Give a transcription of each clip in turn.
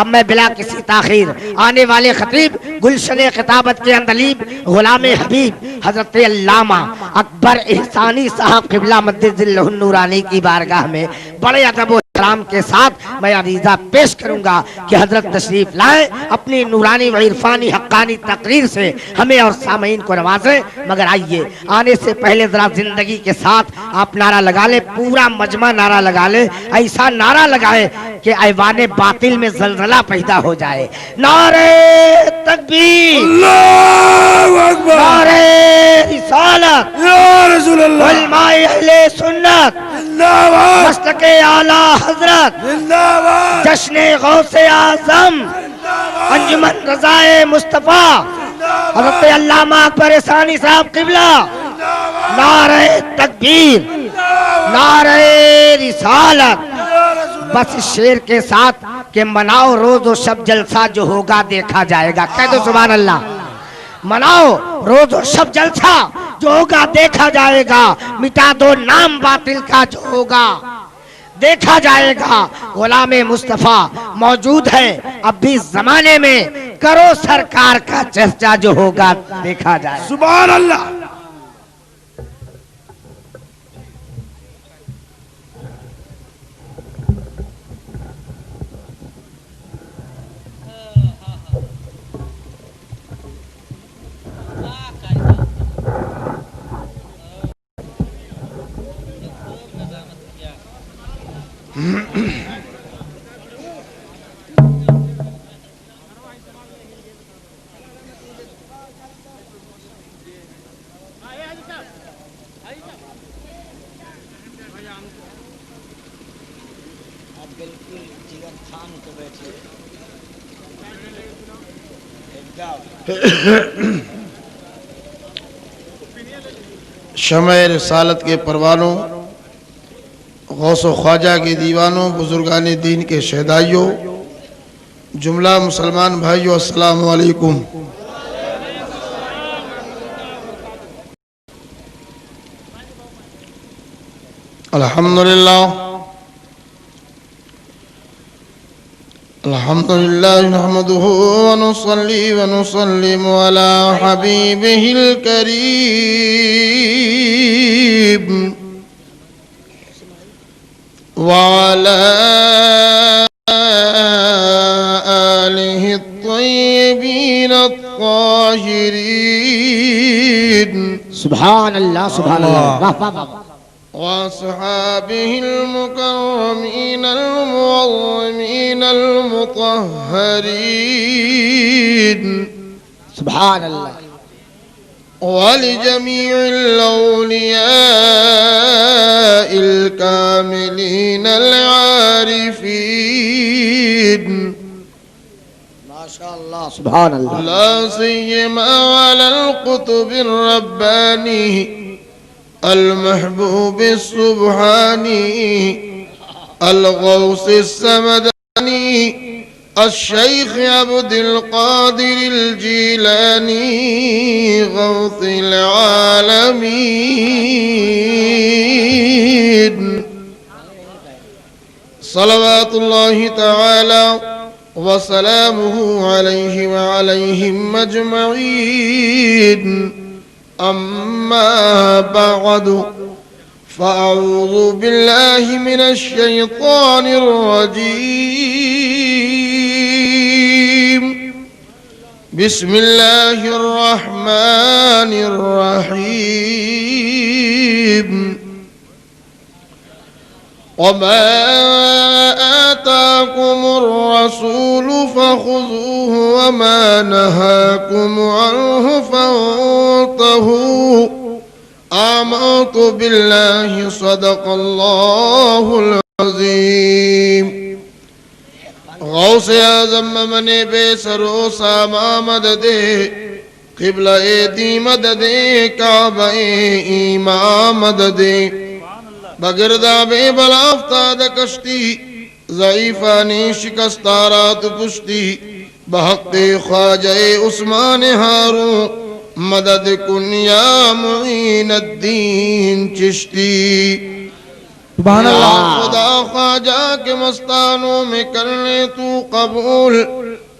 اب میں بلا کسی تاخیر آنے والے خطیب گلشن خطابت کے اندلیب غلام حبیب حضرت علامہ اکبر احسانی صاحب قبلہ مجدد ذلہ النورانی کی بارگاہ میں بڑے ادب و احترام کے ساتھ میں عریضہ پیش کروں گا کہ حضرت تشریف لائیں، اپنی نورانی و عرفانی حقانی تقریر سے ہمیں اور سامعین کو نوازیں۔ مگر آئیے آنے سے پہلے ذرا زندگی کے ساتھ آپ نعرہ لگا لیں، پورا مجمع نعرہ لگا لیں، ایسا نعرہ لگائے کہ ایوان باطل میں زلزلہ پیدا ہو جائے۔ نعرہ تکبیر، اللہ اکبر، نعرہ رسالت، یا رسول اللہ، علماء اہل سنت، زندہ باد، مسلک اعلی حضرت، زندہ باد، جشن غوث اعظم، انجمن رضائے مصطفیٰ حضرت علامہ اکبر احسانی صاحب قبلہ، نعرہ تکبیر، نعرہ رسالت۔ بس اس شعر کے ساتھ کہ مناؤ روز و شب جلسہ جو ہوگا دیکھا جائے گا، کہہ دو سبحان اللہ۔ مناؤ روز و شب جلسہ جو ہوگا دیکھا جائے گا، مٹا دو نام باطل کا جو ہوگا دیکھا جائے گا۔ غلام مصطفیٰ موجود ہے اب بھی زمانے میں، کرو سرکار کا چرچا جو ہوگا دیکھا جائے گا۔ سبحان اللہ۔ شمع رسالت کے پروانوں، غوث و خواجہ کے دیوانوں، بزرگان دین کے شہدائیوں، جملہ مسلمان بھائیوں، السلام علیکم۔ الحمدللہ نحمده ونصلي ونسلم على حبيبه الكريم وعلى آله الطيبين الطاهرين سبحان اللہ، سبحان اللہ، واہ واہ واہ، وأصحابه المكرمين المعظمين المطهرين سبحان اللہ، ولجميع الأولياء الكاملين العارفين ما شاء اللہ، سبحان اللہ، لا سيما على القطب الرباني المحبوب السبحاني الغوث السمداني الشيخ عبد القادر الجيلاني غوث العالمين صلوات الله تعالى وسلامه عليه وعليهم أجمعين. أما بعد فأعوذ بالله من الشيطان الرجيم. بسم الله الرحمن الرحيم. وما آتاكم الرسول فخذوه وما نهاكم عنه فانتهوا. آمنت بالله صدق الله العظيم. غوث اعظم من بے سرو ساما مددے قبلہ دی مددے کعبہ ایمان مددے بگردہ بے بلافتاد کشتی ضعیفانی شکستارات پشتی بحق خواجہ عثمان ہارون مدد کن یا معین الدین چشتی. سبحان اللہ خدا خواجہ کے مستانوں میں کر لے تو قبول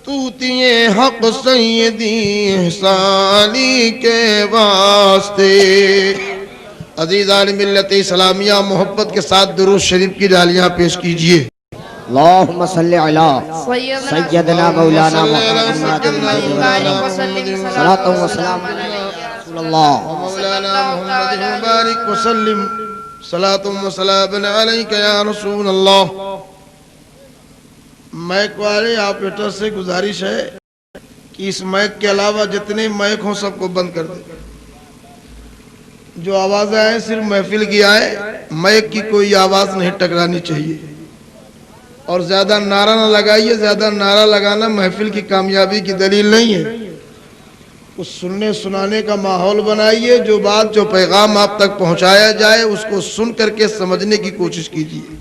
توتیے حق سیدی احسانی کے واسطے۔ عزیزان ملت اسلامیہ محبت کے ساتھ درود شریف کی ڈالیاں پیش کیجئے۔ اللہم صلی علی سیدنا مولانا محمد صلاۃ و سلام رسول اللہ مولانا محمد مبارک وسلم صلاۃ و سلام علیک یا رسول اللہ۔ مائک والے آپریٹر سے گزارش ہے کہ اس مائک کے علاوہ جتنے مائک ہوں سب کو بند کر دیں۔ جو آوازیں آئیں صرف محفل کی آئیں، مائک کی کوئی آواز نہیں ٹکرانی چاہیے، اور زیادہ نعرہ نہ لگائیے۔ زیادہ نعرہ لگانا محفل کی کامیابی کی دلیل نہیں ہے۔ کچھ سننے سنانے کا ماحول بنائیے، جو بات جو پیغام آپ تک پہنچایا جائے اس کو سن کر کے سمجھنے کی کوشش کیجیے۔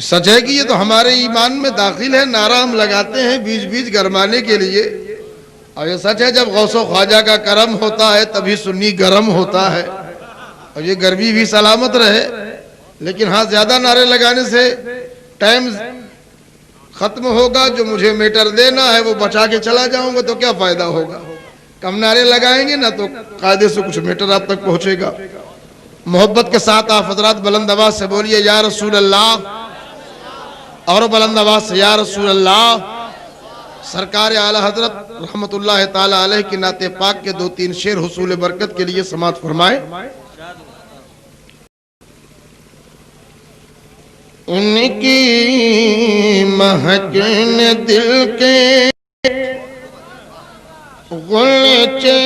سچ ہے کہ یہ تو ہمارے ایمان میں داخل ہے، نعرہ ہم لگاتے ہیں بیچ بیچ گرمانے کے لیے، اور یہ سچ ہے جب غوث و خواجہ کا کرم ہوتا ہے تبھی سنی گرم ہوتا ہے، اور یہ گرمی بھی سلامت رہے۔ لیکن ہاں زیادہ نعرے لگانے سے ٹائم ختم ہوگا، جو مجھے میٹر دینا ہے وہ بچا کے چلا جاؤں گا تو کیا فائدہ ہوگا۔ کم نعرے لگائیں گے نا تو قاعدے سے کچھ میٹر آپ تک پہنچے گا۔ محبت کے ساتھ آپ حضرات بلند آواز سے بولیے یا رسول اللہ، اور بلند آواز سے یا رسول اللہ۔ سرکار اعلی حضرت رحمت اللہ تعالی علیہ کی نعت پاک کے 2-3 شعر حصول برکت کے لیے سماعت فرمائیں۔ ان کی مہک نے دل کے غنچے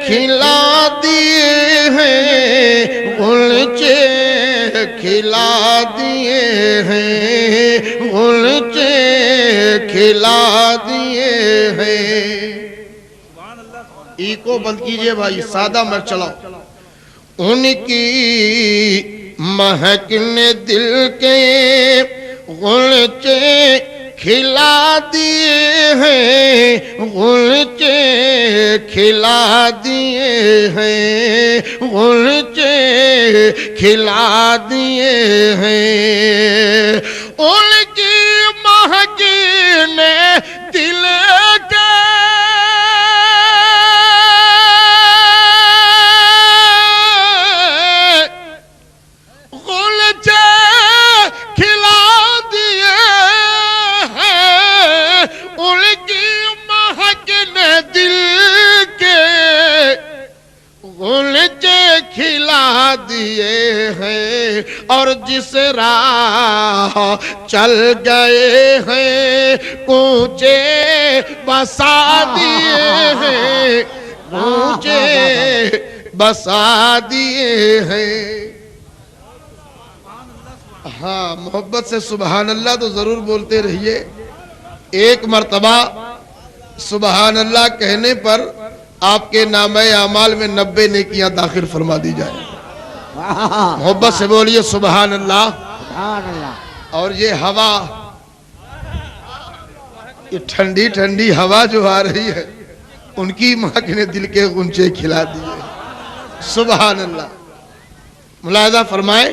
کھلا دیے ہیں، غنچے کھلا دیے ہیں، غنچے کھلا دیے ہیں۔ ای کو بند کیجئے بھائی، سادہ میں چلاؤ۔ ان کی مہک نے دل کے غنچے کھلا دیے ہیں، غنچے کھلا دیے ہیں، غنچے کھلا دیے ہیں۔ ان کی مہک نے دل کے کھلا دیے ہیں، اور جس راہ چل گئے ہیں کوچے بسا دیے ہیں، کوچے بسا دیے ہیں۔ ہاں محبت سے سبحان اللہ تو ضرور بولتے رہیے۔ ایک مرتبہ سبحان اللہ کہنے پر آپ کے نامہ اعمال میں 90 نیکیاں داخل فرما دی جائیں۔ محبت سے بولیے سبحان اللہ۔ اور یہ ہوا، یہ ٹھنڈی ٹھنڈی ہوا جو آ رہی ہے، ان کی مہک نے دل کے غنچے کھلا دیے۔ سبحان اللہ۔ ملاحظہ فرمائیں،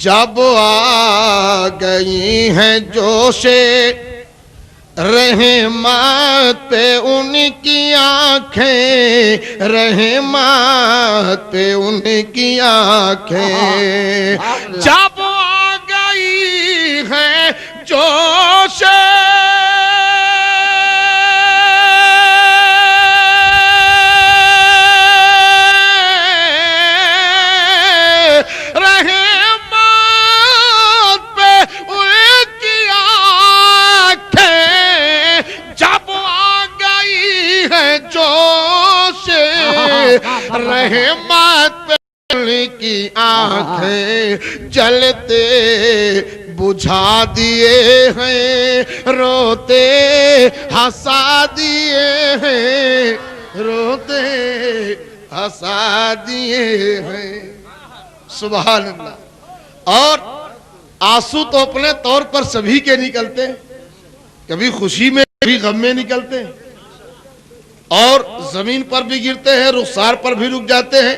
جب آ گئی ہیں جوشے رحمت پہ ان کی آنکھیں، رحمت پہ ان کی آنکھیں، جب آ گئی ہیں جوش رحمت پہ ان کی آنکھیں، جلتے بجھا دیے ہیں، روتے ہنسا دیے ہیں، روتے ہنسا دیے ہیں۔ سبحان اللہ۔ اور آنسو تو اپنے طور پر سبھی کے نکلتے ہیں، کبھی خوشی میں کبھی غم میں نکلتے ہیں، اور زمین پر بھی گرتے ہیں، رخسار پر بھی رک جاتے ہیں،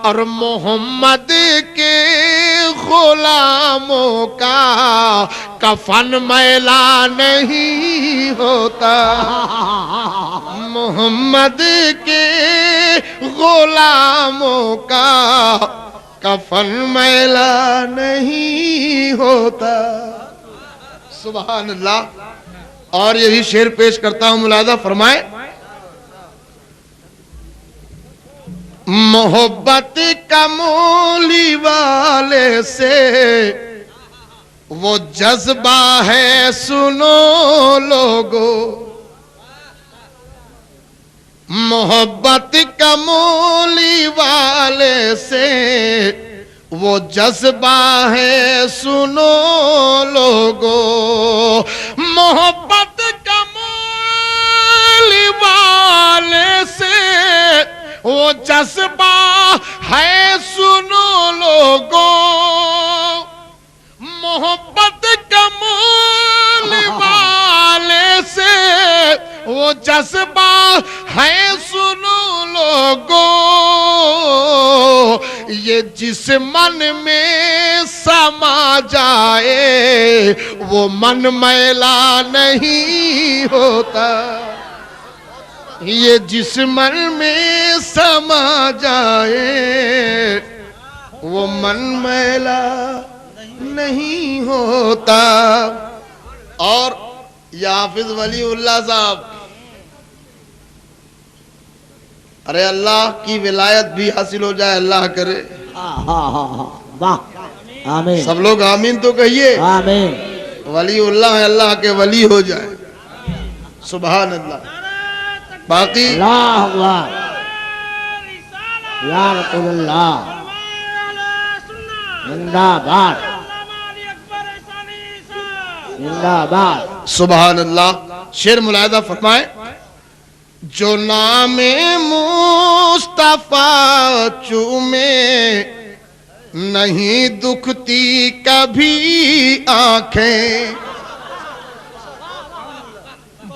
اور محمد کے غلاموں کا کفن میلا نہیں ہوتا محمد کے غلاموں کا کفن میلا نہیں ہوتا سبحان اللہ اور یہی شعر پیش کرتا ہوں ملاحظہ فرمائیں محبت کا مولی والے سے وہ جذبہ ہے سنو لوگو محبت کا مولی والے سے وہ جذبہ ہے سنو لوگو محبت کا مولی والے سے وہ جذبہ ہے سنو لوگو محبت کا مولی والے سے وہ جذبہ ہے سنو لوگو یہ جس من میں سما جائے وہ من میلا نہیں ہوتا یہ جس من میں سما جائے وہ من میلا نہیں ہوتا اور یا حافظ ولی اللہ صاحب ارے اللہ کی ولایت بھی حاصل ہو جائے اللہ کرے آمین سب لوگ آمین تو کہیے آمین ولی اللہ ہے اللہ کے ولی ہو جائے سبحان اللہ باقی اللہ اکبر یا رسول اللہ زندہ باد زندہ باد سبحان اللہ شعر ملاحظہ فرمائیں جو نام مصطفیٰ چومے نہیں دکھتی کبھی آنکھیں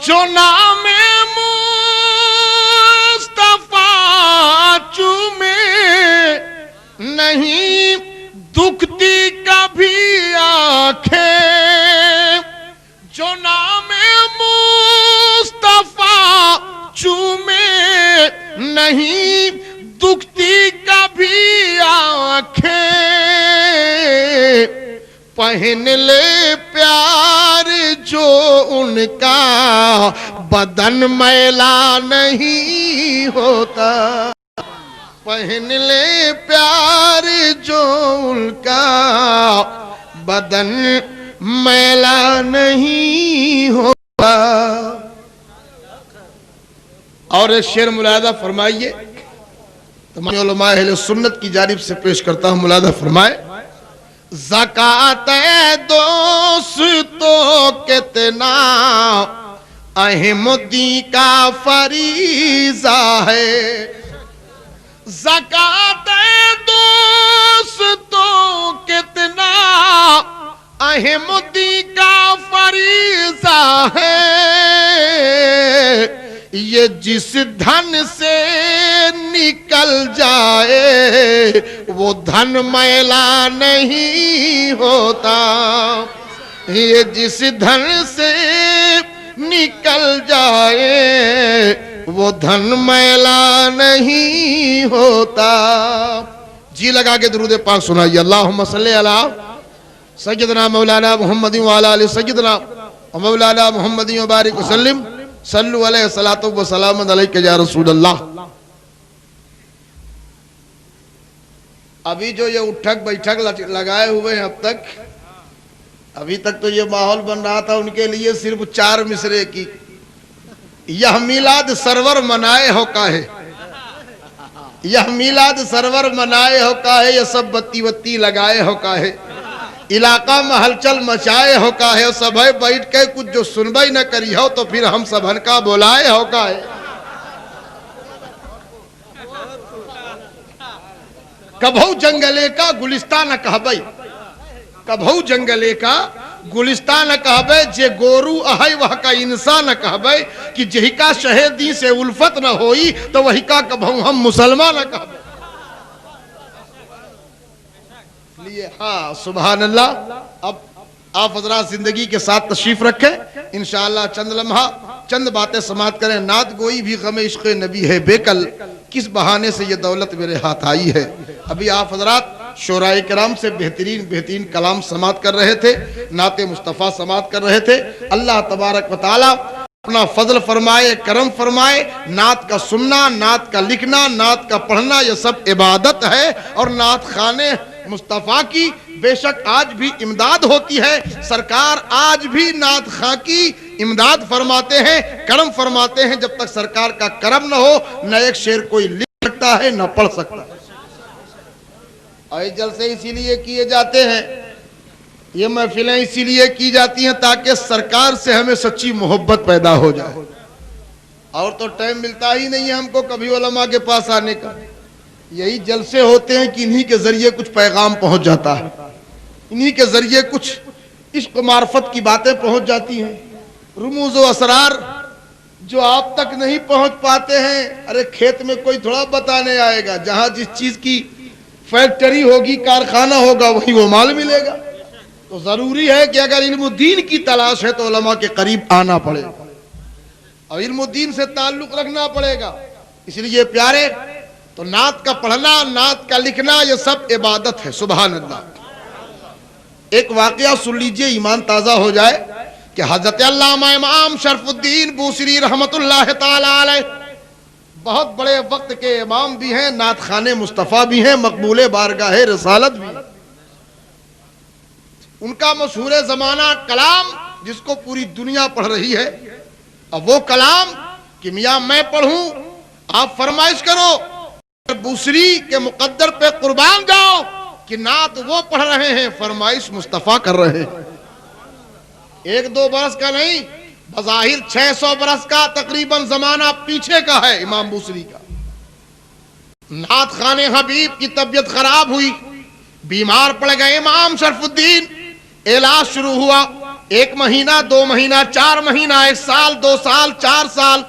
جو نام مصطفیٰ چومے نہیں دکھتی کبھی آنکھیں جو نام مصطفیٰ چومے نہیں دکھتی کبھی آنکھیں پہن لے پیار جو ان کا بدن میلا نہیں ہوتا پہن لے پیار جو ان کا بدن میلا نہیں ہوتا اور ایک شعر ملاحظہ فرمائیے تمام علماء اہل سنت کی جانب سے پیش کرتا ہوں ملاحظہ فرمائے زکوٰۃ دوستوں کتنا احمدی کا فریضہ ہے زکوٰۃ دوستوں کتنا احمدی کا فریضہ ہے یہ جس دھن سے نکل جائے وہ دھن میلا نہیں ہوتا یہ جس دھن سے نکل جائے وہ دھن میلا نہیں ہوتا جی لگا کے درود پاک سنائیے اللہم صلی علی سیدنا مولانا محمد وعلی آل سیدنا مولانا محمد وبارک وسلم صلو علیہ الصلوۃ والسلام علیک یا رسول اللہ ابھی جو یہ اٹھک بیٹھک لگائے ہوئے ہیں ابھی تک تو یہ ماحول بن رہا تھا ان کے لیے صرف 4 مصرے کی یہ میلاد سرور منائے ہو کاہے یہ میلاد سرور منائے ہو کاہے یہ سب بتی بتی لگائے ہو کاہے علاقہ میں ہلچل مچائے ہو کاہے سب ہے بیٹھ کے کچھ جو سنبائی نہ کری ہو تو پھر ہم سب کا بولائے ہو کاہے کبھو جنگلے کا گلستان نہ کہبئی کبھو جنگلے کا گلستان نہ کہبے جے گورو اہائی وہ کا انسان نہ کہبے کہ جہی کا شہدی سے الفت نہ ہوئی تو وہی کا کبھو ہم مسلمان نہ کہبے لیے ہاں سبحان اللہ. اب آپ حضرات زندگی کے ساتھ تشریف رکھیں انشاءاللہ چند لمحہ چند باتیں سماعت کریں. نعت گوئی بھی غم عشق نبی ہے بے کل، کس بہانے سے یہ دولت میرے ہاتھ آئی ہے. ابھی آپ حضرات شعراء کرام سے بہترین کلام سماعت کر رہے تھے، نعت مصطفیٰ سماعت کر رہے تھے. اللہ تبارک و تعالی اپنا فضل فرمائے، کرم فرمائے. نعت کا سننا، نعت کا لکھنا، نعت کا پڑھنا یہ سب عبادت ہے. اور نعت خانے مصطفیٰ کی بے شک آج بھی امداد ہوتی ہے. سرکار آج بھی نعت خاں کی امداد فرماتے ہیں، کرم فرماتے ہیں. جب تک سرکار کا کرم نہ ہو نہ ایک شعر کوئی لکھ سکتا ہے نہ پڑھ سکتا ہے. اور جلسے اسی لیے کیے جاتے ہیں، یہ محفلیں اسی لیے کی جاتی ہیں تاکہ سرکار سے ہمیں سچی محبت پیدا ہو جائے. اور تو ٹائم ملتا ہی نہیں ہے ہم کو کبھی علماء کے پاس آنے کا. یہی جلسے ہوتے ہیں کہ انہی کے ذریعے کچھ پیغام پہنچ جاتا ہے، انہی کے ذریعے کچھ عشق معرفت کی باتیں پہنچ جاتی ہیں. رموز و اسرار جو آپ تک نہیں پہنچ پاتے ہیں، ارے کھیت میں کوئی تھوڑا بتانے آئے گا. جہاں جس چیز کی فیکٹری ہوگی، کارخانہ ہوگا، وہیں وہ مال ملے گا. تو ضروری ہے کہ اگر علم الدین کی تلاش ہے تو علماء کے قریب آنا پڑے گا اور علم الدین سے تعلق رکھنا پڑے گا. اس لیے پیارے تو نعت کا پڑھنا، نعت کا لکھنا یہ سب عبادت ہے. سبحان اللہ. ایک واقعہ سن لیجئے ایمان تازہ ہو جائے کہ حضرت علامہ امام شرف الدین بوسری رحمت اللہ تعالی علیہ بہت بڑے وقت کے امام بھی ہیں، نعت خان مصطفیٰ بھی ہیں، مقبول بارگاہ رسالت بھی ہیں. ان کا مشہور زمانہ کلام جس کو پوری دنیا پڑھ رہی ہے، اب وہ کلام کہ میاں میں پڑھوں آپ فرمائش کرو، بوسری کے مقدر پہ قربان جاؤ کہ نعت وہ پڑھ رہے ہیں، فرمائش مصطفیٰ کر رہے ہیں. 1-2 برس کا نہیں، بظاہر 600 برس کا تقریباً زمانہ پیچھے کا ہے امام بوسری کا. نعت خان حبیب کی طبیعت خراب ہوئی، بیمار پڑ گئے امام شرف الدین. علاج شروع ہوا، 1 مہینہ 2 مہینہ 4 مہینہ 1 سال 2 سال 4 سال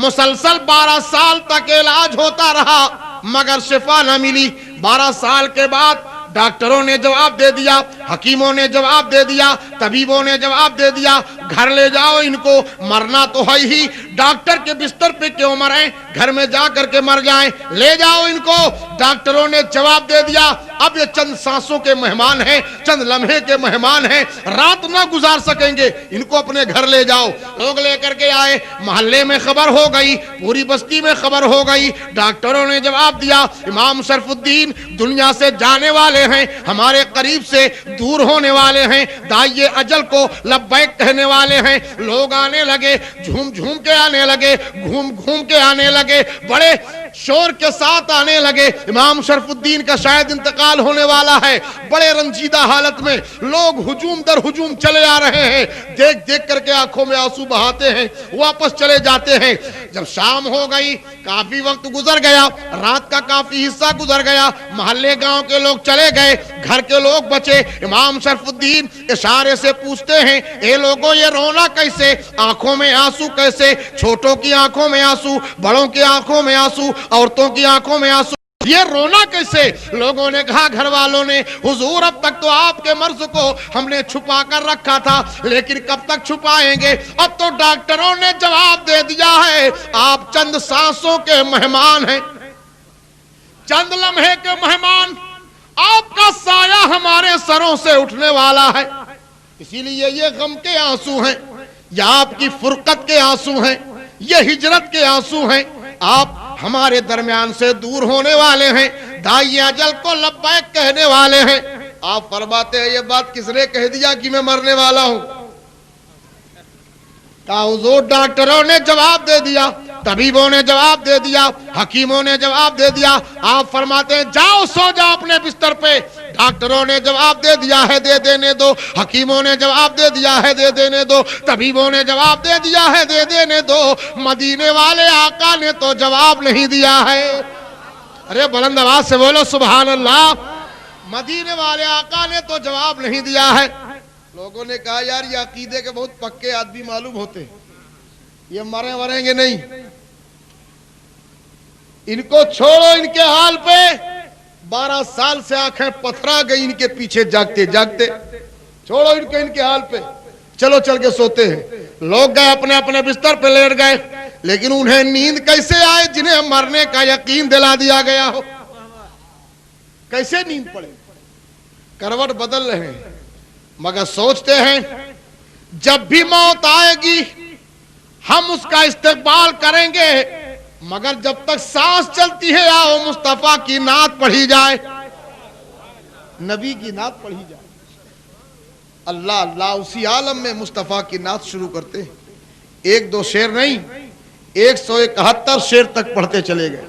مسلسل 12 سال تک علاج ہوتا رہا مگر شفا نہ ملی. 12 سال کے بعد ڈاکٹروں نے جواب دے دیا، حکیموں نے جواب دے دیا، طبیبوں نے جواب دے دیا گھر لے جاؤ ان کو، مرنا تو ہے ہی، ڈاکٹر کے بستر پہ کیوں مریں، گھر میں جا کر کے مر جائیں، لے جاؤ ان کو. ڈاکٹروں نے جواب دے دیا اب یہ چند سانسوں کے مہمان ہیں، چند لمحے کے مہمان ہیں، رات نہ گزار سکیں گے، ان کو اپنے گھر لے جاؤ. لوگ لے کر کے آئے، محلے میں خبر ہو گئی، پوری بستی میں خبر ہو گئی. ڈاکٹروں نے جواب دیا امام شرف الدین دنیا سے جانے والے ہیں، ہمارے قریب سے دور ہونے والے ہیں، داعیے اجل کو لبیک کہنے والے ہیں. لوگ آنے لگے، جھوم جھوم کے آنے لگے، گھوم گھوم کے آنے لگے، بڑے شور کے ساتھ آنے لگے. امام شرف الدین کا شاید انتقال ہونے والا ہے. بڑے رنجیدہ حالت میں لوگ ہجوم در ہجوم چلے آ رہے ہیں، دیکھ دیکھ کر کے آنکھوں میں آنسو بہاتے ہیں، واپس چلے جاتے ہیں. جب شام ہو گئی، کافی وقت گزر گیا، رات کا کافی حصہ گزر گیا، محلے گاؤں کے لوگ چلے گئے، گھر کے لوگ بچے. امام شرف الدین اشارے سے پوچھتے ہیں اے لوگوں یہ رونا کیسے، آنکھوں میں آنسو کیسے، چھوٹوں کی آنکھوں میں آنسو، بڑوں کی آنکھوں میں آنسو، عورتوں کی آنکھوں میں آنسو، یہ رونا کیسے؟ لوگوں نے کہا گھر والوں نے حضور اب تک تو آپ کے مرض کو ہم نے چھپا کر رکھا تھا لیکن کب تک چھپائیں گے، اب تو ڈاکٹروں نے جواب دے دیا ہے آپ چند سانسوں کے مہمان ہیں، چند لمحے کے مہمان، آپ کا سایہ ہمارے سروں سے اٹھنے والا ہے. اسی لیے یہ غم کے آنسو ہیں، یہ آپ کی فرقت کے آنسو ہیں، یہ ہجرت کے آنسو ہیں، آپ ہمارے درمیان سے دور ہونے والے ہیں، داعی اجل کو لبیک کہنے والے ہیں. آپ فرماتے ہیں یہ بات کس نے کہہ دیا کہ میں مرنے والا ہوں؟ کہا حضور ڈاکٹروں نے جواب دے دیا، طبیبوں نے جواب دے دیا، حکیموں نے جواب دے دیا. آپ فرماتے ہیں جاؤ سو جاؤ اپنے بستر پہ. ڈاکٹروں نے جواب دے دیا ہے دے دینے دو، حکیموں نے جواب دے دیا ہے دے دینے دو، طبیبوں نے جواب دے دیا ہے دے دینے دو، مدینے والے آقا نے تو جواب نہیں دیا ہے. ارے بلند آواز سے بولو سبحان اللہ. مدینے والے آقا نے تو جواب نہیں دیا ہے. لوگوں نے کہا یار یہ عقیدے کے بہت پکے آدمی معلوم ہوتے ہیں، یہ مریں گے نہیں، ان کو چھوڑو ان کے حال پہ. 12 سال سے آنکھیں پتھرا گئی ان کے پیچھے جاگتے جاگتے. چھوڑو ان کو ان کے حال پہ, چلو چل کے سوتے ہیں. لوگ گئے اپنے اپنے بستر پہ لیٹ گئے, لیکن انہیں نیند کیسے آئے جنہیں مرنے کا یقین دلا دیا گیا ہو؟ کیسے نیند پڑے؟ کروٹ بدل رہے ہیں مگر سوچتے ہیں جب بھی موت آئے گی ہم اس کا استقبال کریں گے, مگر جب تک سانس چلتی ہے آؤ مصطفیٰ کی نعت پڑھی جائے, نبی کی نعت پڑھی جائے. اللہ اللہ اسی عالم میں مصطفیٰ کی نعت شروع کرتے ہیں. 1-2 شعر نہیں, 171 شعر تک پڑھتے چلے گئے.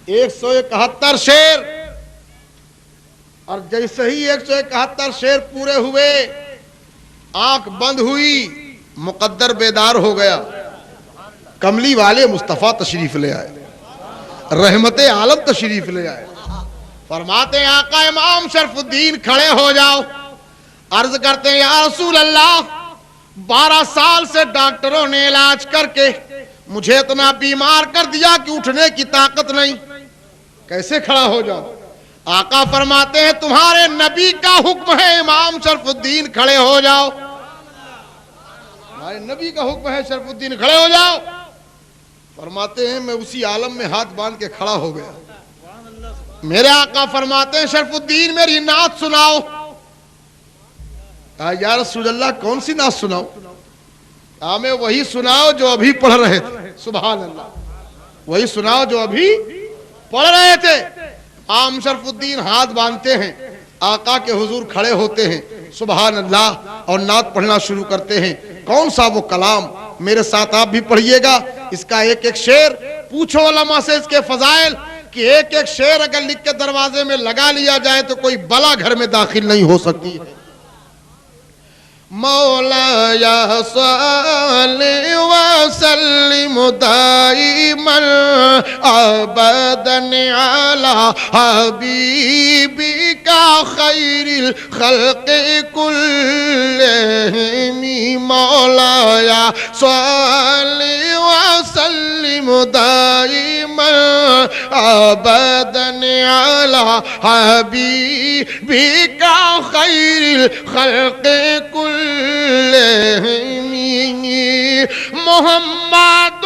171 شعر, اور جیسے ہی 171 شعر پورے ہوئے آنکھ بند ہوئی, مقدر بیدار ہو گیا. کملی والے مصطفیٰ تشریف لے آئے, رحمت عالم تشریف لے آئے. فرماتے ہیں آقا امام شرف الدین کھڑے ہو جاؤ. عرض کرتے ہیں یا رسول اللہ 12 سال سے ڈاکٹروں نے علاج کر کے مجھے اتنا بیمار کر دیا کہ اٹھنے کی طاقت نہیں, کیسے کھڑا ہو جاؤ؟ آقا فرماتے ہیں تمہارے نبی کا حکم ہے امام شرف الدین کھڑے ہو جاؤ. ہمارے نبی کا حکم ہے شرف الدین کھڑے ہو جاؤ. فرماتے ہیں میں اسی عالم میں ہاتھ باندھ کے کھڑا ہو گیا. میرے آقا فرماتے ہیں شرف الدین میری نعت سناؤ. کہا یا رسول اللہ کون سی نعت سناؤ؟ ہمیں وہی سناؤ جو ابھی پڑھ رہے تھے. سبحان اللہ, وہی سناؤ جو ابھی پڑھ رہے تھے. عام شرف الدین ہاتھ باندھتے ہیں, آقا کے حضور کھڑے ہوتے ہیں, سبحان اللہ, اور نعت پڑھنا شروع کرتے ہیں. کون سا وہ کلام؟ میرے ساتھ آپ بھی پڑھیے گا. اس کا ایک ایک شعر پوچھو علماء سے اس کے فضائل, کہ ایک ایک شعر اگر لکھ کے دروازے میں لگا لیا جائے تو کوئی بلا گھر میں داخل نہیں ہو سکتی ہے. مولا یا صلی وسلم دائما ابدا علی حبیبک خیر الخلق کلہم. مولا یا صلی وسلم دائما ابدا علی حبیبک خیر الخلق کلہم. محمد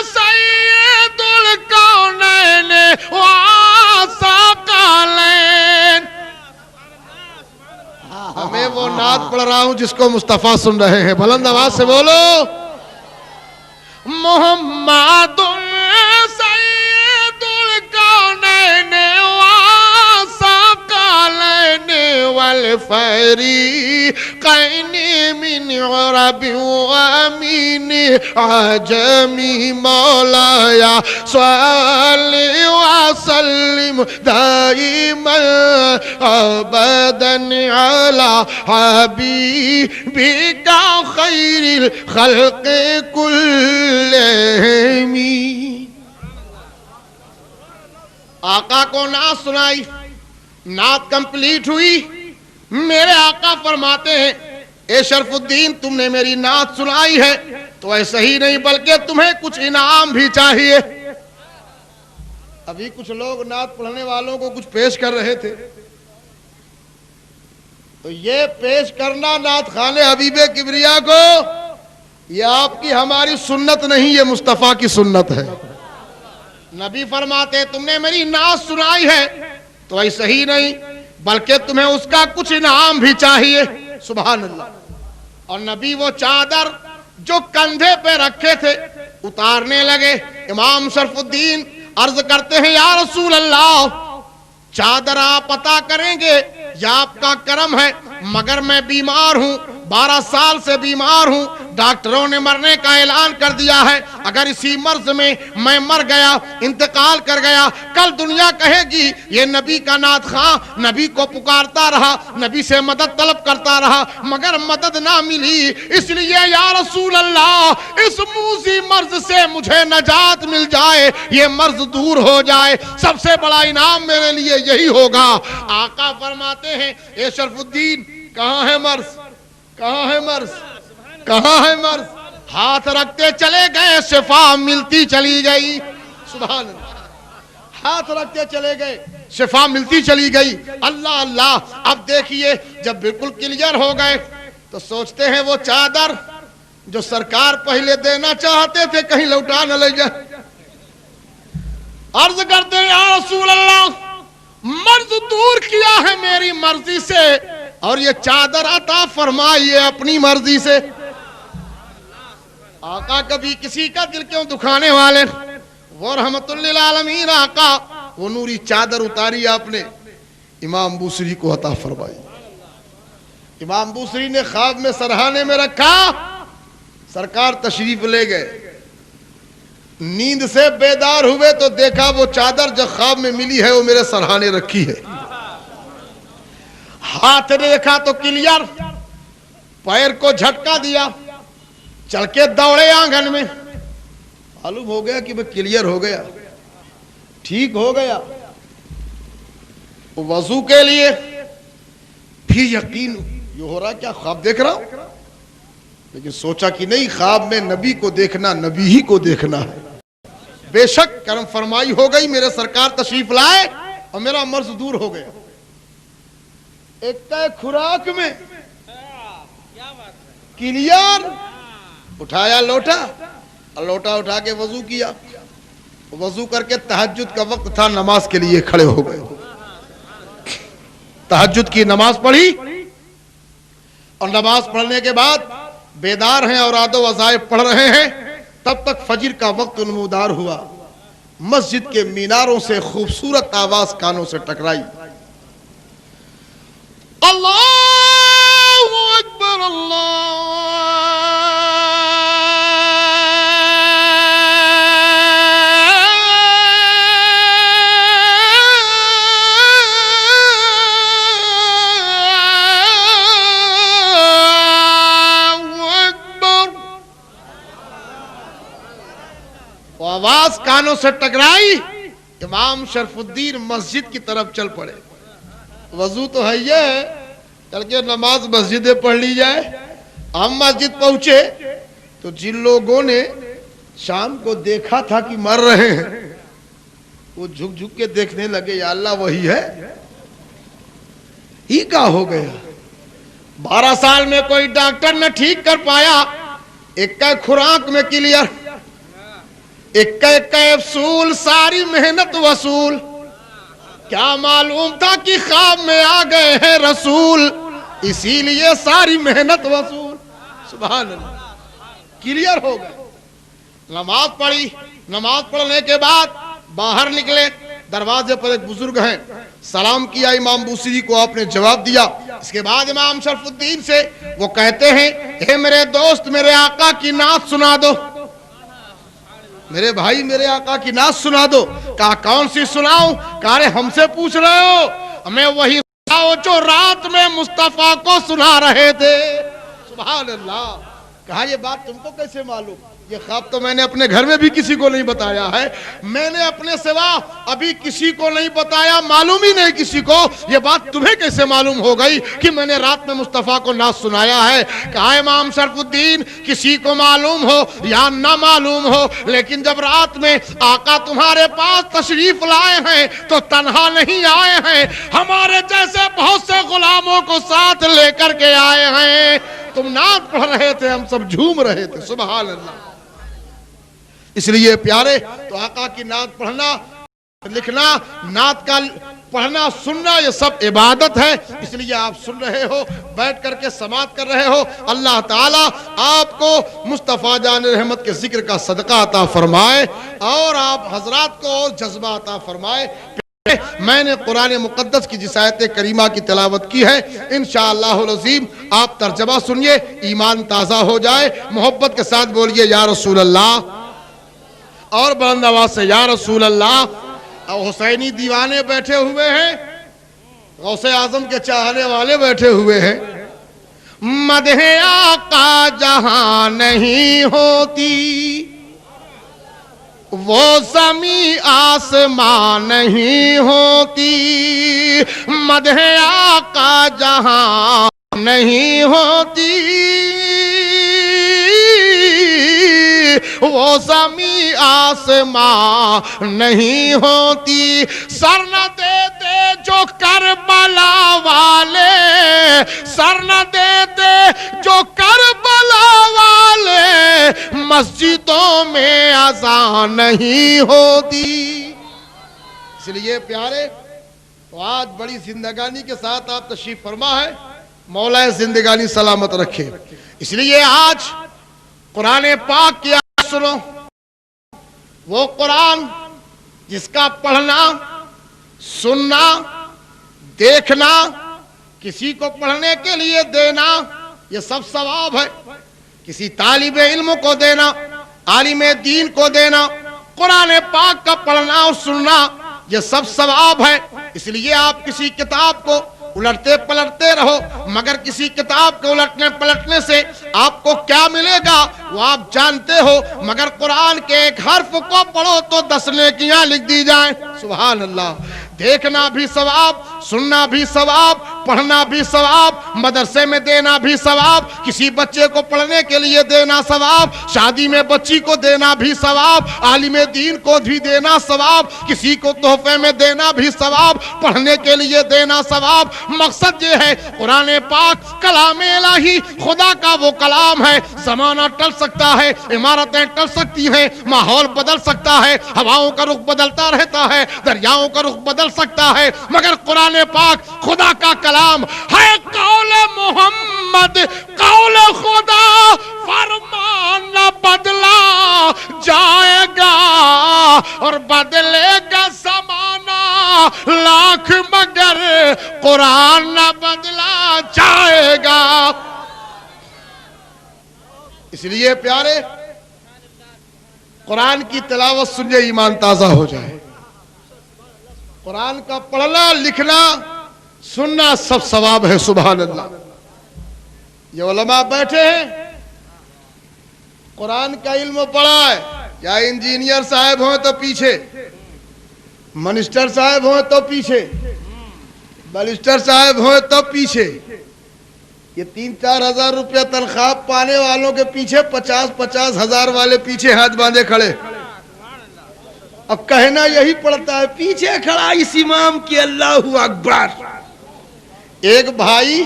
سید الکونین والثقلین. میں وہ نعت پڑھ رہا ہوں جس کو مصطفیٰ سن رہے ہیں. بلند آواز سے بولو محمد سید الکونین والثقلین والفریقین من عرب ومن عجم. مولایا صلی وسلم دائما ابدا علی حبیبک خیر الخلق کلہم. آقا کو نعت سنائی, نعت کمپلیٹ ہوئی. میرے آقا فرماتے ہیں اے شرف الدین تم نے میری نعت سنائی ہے تو ایسا ہی نہیں بلکہ تمہیں کچھ انعام بھی چاہیے. ابھی کچھ لوگ نعت پڑھنے والوں کو کچھ پیش کر رہے تھے, تو یہ پیش کرنا نعت خانے حبیب کبریا کو, یہ آپ کی ہماری سنت نہیں, یہ مصطفیٰ کی سنت ہے. نبی فرماتے تم نے میری نعت سنائی ہے تو ایسا ہی نہیں بلکہ تمہیں اس کا کچھ انعام بھی چاہیے. سبحان اللہ. اور نبی وہ چادر جو کندھے پہ رکھے تھے اتارنے لگے. امام شرف الدین عرض کرتے ہیں یا رسول اللہ چادر آپ عطا کریں گے یا آپ کا کرم ہے, مگر میں بیمار ہوں, 12 سال سے بیمار ہوں. ڈاکٹروں نے مرنے کا اعلان کر دیا ہے. اگر اسی مرض میں میں مر گیا, انتقال کر گیا, کل دنیا کہے گی یہ نبی کا نعت خواں نبی کو پکارتا رہا, نبی سے مدد طلب کرتا رہا مگر مدد نہ ملی. اس لیے یا رسول اللہ اس موذی مرض سے مجھے نجات مل جائے, یہ مرض دور ہو جائے, سب سے بڑا انعام میرے لیے یہی ہوگا. آقا فرماتے ہیں اے شرف الدین کہاں ہے مرض, کہاں ہے مرض, کہاں ہے مرض؟ ہاتھ رکھتے چلے گئے, شفا ملتی چلی گئی. سبحان اللہ. ہاتھ رکھتے چلے گئے، شفا ملتی چلی گئی۔ اللہ اللہ، اب دیکھیے جب بالکل کلیئر ہو گئے تو سوچتے ہیں وہ چادر جو سرکار پہلے دینا چاہتے تھے کہیں لوٹا نہ لے جائے۔ عرض کرتے ہیں یا رسول اللہ، مرض دور کیا ہے میری مرضی سے، اور یہ چادر عطا فرمائیے اپنی مرضی سے۔ آقا کبھی کسی کا دل کیوں دکھانے والے، وہ رحمت للعالمین آقا، وہ نوری چادر اتاری آپ نے امام بوصری کو عطا فرمائی۔ امام بوصری نے خواب میں سرہانے میں رکھا، سرکار تشریف لے گئے، نیند سے بیدار ہوئے تو دیکھا وہ چادر جو خواب میں ملی ہے وہ میرے سرہانے رکھی ہے۔ ہاتھ نے دیکھا تو کلیئر، پیر کو جھٹکا دیا، چل کے دوڑے آنگن میں، معلوم ہو گیا کہ وہ کلیئر ہو گیا، ٹھیک ہو گیا۔ وضو کے لیے بھی یقین یہ ہو رہا کیا خواب دیکھ رہا ہوں، لیکن سوچا کہ نہیں، خواب میں نبی کو دیکھنا نبی ہی کو دیکھنا ہے۔ بے شک کرم فرمائی ہو گئی، میرے سرکار تشریف لائے اور میرا مرض دور ہو گیا۔ ایک خوراک میں کلیئر، اٹھایا لوٹا، لوٹا اٹھا کے وضو کیا، وضو کر کے تہجد کا وقت تھا، نماز کے لیے کھڑے ہو گئے، تہجد کی نماز پڑھی، اور نماز پڑھنے کے بعد بیدار ہیں اور اوراد و وظائف پڑھ رہے ہیں، تب تک فجر کا وقت نمودار ہوا۔ مسجد کے میناروں سے خوبصورت آواز کانوں سے ٹکرائی، اللہ اکبر اللہ آواز کانوں سے ٹکرائی۔ امام شرف الدین مسجد کی طرف چل پڑے، وضو تو ہے یہ، چل کے نماز مسجد پڑھ لی جائے۔ ہم مسجد پہنچے تو جن لوگوں نے شام کو دیکھا تھا کہ مر رہے ہیں، وہ جھک جھک کے دیکھنے لگے، یا اللہ وہی ہے، ہی کیا ہو گیا؟ 12 سال میں کوئی ڈاکٹر نہ ٹھیک کر پایا، ایک کا خوراک میں کلیئر، ایک کیپسول، ساری محنت وصول۔ کیا معلوم تھا کہ خواب میں آ گئے ہیں رسول، اسی لیے ساری محنت وصول۔ سبحان اللہ، کلیئر ہو گئے۔ نماز پڑھی، نماز پڑھنے کے بعد باہر نکلے، دروازے پر ایک بزرگ ہیں، سلام کیا امام بوصری کو، آپ نے جواب دیا۔ اس کے بعد امام شرف الدین سے وہ کہتے ہیں، اے میرے دوست، میرے آقا کی نعت سنا دو، میرے بھائی میرے آقا کی نعت سنا دو۔ کہا کون سی سناؤں؟ کہا ہم سے پوچھ رہے ہو، ہمیں وہی سناؤ جو رات میں مصطفیٰ کو سنا رہے تھے۔ سبحان اللہ۔ کہا یہ بات تم کو کیسے معلوم؟ یہ خواب تو میں نے اپنے گھر میں بھی کسی کو نہیں بتایا ہے، میں نے اپنے سوا ابھی کسی کو نہیں بتایا، معلوم ہی نہیں کسی کو، یہ بات تمہیں کیسے معلوم ہو گئی کہ میں نے رات میں مصطفیٰ کو نعت سنایا ہے؟ کہا امام شرف الدین، کسی کو معلوم ہو یا نہ معلوم ہو، لیکن جب رات میں آقا تمہارے پاس تشریف لائے ہیں تو تنہا نہیں آئے ہیں، ہمارے جیسے بہت سے غلاموں کو ساتھ لے کر کے آئے ہیں۔ تم نعت پڑھ رہے تھے، ہم سب جھوم رہے تھے۔ سبحان اللہ۔ اس لیے پیارے، تو آقا کی نعت پڑھنا، لکھنا، نعت کا پڑھنا، سننا، یہ سب عبادت ہے۔ اس لیے آپ سن رہے ہو، بیٹھ کر کے سماعت کر رہے ہو۔ اللہ تعالیٰ آپ کو مصطفیٰ جان رحمت کے ذکر کا صدقہ عطا فرمائے، اور آپ حضرات کو اور جذبہ عطا فرمائے۔ میں نے قرآن مقدس کی جس آیت کریمہ کی تلاوت کی ہے، انشاءاللہ العظیم آپ ترجمہ سنیے، ایمان تازہ ہو جائے، محبت کے ساتھ بولیے یا رسول اللہ، اور بلند آواز سے یا رسول اللہ۔ اور حسینی دیوانے بیٹھے ہوئے ہیں، غوث اعظم کے چاہنے والے بیٹھے ہوئے ہیں۔ مدح آقا جہاں نہیں ہوتی، وہ زمین آسمان نہیں ہوتی، مدح آقا جہاں نہیں ہوتی، وہ زمین آسمان نہیں ہوتی. سر نہ دیتے جو کربلا والے، سر نہ دیتے جو کربلا والے، مسجدوں میں اذان نہیں ہوتی. اس لیے پیارے تو آج بڑی زندگانی کے ساتھ آپ تشریف فرما ہے. مولا زندگانی سلامت رکھے. اس لیے آج قرآن پاک کی آیت سنو. وہ قرآن جس کا پڑھنا، سننا، دیکھنا، کسی کو پڑھنے کے لیے دینا، یہ سب ثواب ہے. کسی طالب علم کو دینا، عالم دین کو دینا، قرآن پاک کا پڑھنا اور سننا، یہ سب ثواب ہے. اس لیے آپ کسی کتاب کو الٹتے پلٹتے رہو، مگر کسی کتاب کے الٹنے پلٹنے سے آپ کو کیا ملے گا وہ آپ جانتے ہو. مگر قرآن کے ایک حرف کو پڑھو تو 10 نیکیاں لکھ دی جائیں. سبحان اللہ. دیکھنا بھی ثواب، سننا بھی ثواب، پڑھنا بھی ثواب، مدرسے میں دینا بھی ثواب، کسی بچے کو پڑھنے کے لیے دینا ثواب، شادی میں بچی کو دینا بھی ثواب، عالم دین کو بھی دینا ثواب، کسی کو تحفے میں دینا بھی ثواب، پڑھنے کے لیے دینا ثواب. مقصد یہ ہے قرآن پاک کلام الہی خدا کا وہ کلام ہے. زمانہ ٹل سکتا ہے، عمارتیں ٹل سکتی ہیں، ماحول بدل سکتا ہے، ہواؤں کا رخ بدلتا رہتا ہے، دریاؤں کا رخ بدل سکتا ہے، مگر قرآن پاک خدا کا کلام ہے. قول محمد قول خدا، فرمان نہ بدلا جائے گا اور بدلے گا زمانہ لاکھ مگر قرآن نہ بدلا جائے گا. اس لیے پیارے قرآن کی تلاوت سنیے، ایمان تازہ ہو جائے. قرآن کا پڑھنا، لکھنا، سننا سب ثواب ہے. سبحان اللہ. یہ علماء بیٹھے ہیں، قرآن کا علم پڑھا ہے، کیا انجینئر صاحب ہوں تو پیچھے، منسٹر صاحب ہوں تو پیچھے، بلسٹر صاحب ہوں تو پیچھے. یہ 3-4 ہزار روپیہ تنخواہ پانے والوں کے پیچھے 50-50 ہزار والے پیچھے ہاتھ باندھے کھڑے. اب کہنا یہی پڑتا ہے پیچھے کھڑا اس امام کی اللہ اکبر. ایک بھائی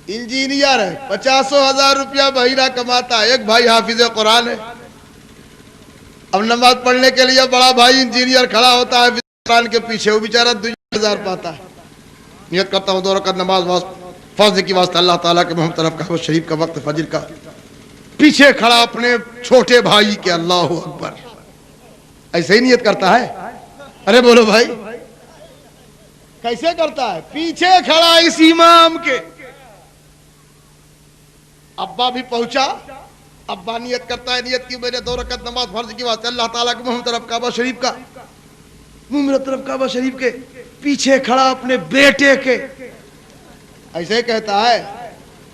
انجینئر ہے، 50 ہزار روپیہ مہینہ کماتا ہے. ایک بھائی حافظ قرآن ہے. اب نماز پڑھنے کے لیے بڑا بھائی انجینئر کھڑا ہوتا ہے قرآن کے پیچھے، وہ بیچارہ 2,000 پاتا ہے. نیت کرتا ہوں 2 رکعت نماز فرض کی واسطہ اللہ تعالیٰ کے محمد طرف کعبہ شریف کا وقت فجر کا، پیچھے کھڑا اپنے چھوٹے بھائی کے اللہ اکبر. ایسے ہی نیت کرتا ہے؟ ارے بولو بھائی، کیسے کرتا ہے؟ پیچھے کھڑا اس امام کے. ابا بھی پہنچا، ابا نیت کرتا ہے، نیت کی میں نے 2 رکعت نماز فرض کی واسطے اللہ تعالیٰ کے محمد طرف کعبہ شریف کا، محمد طرف کعبہ شریف کے پیچھے کھڑا اپنے بیٹے کے. ایسے کہتا ہے،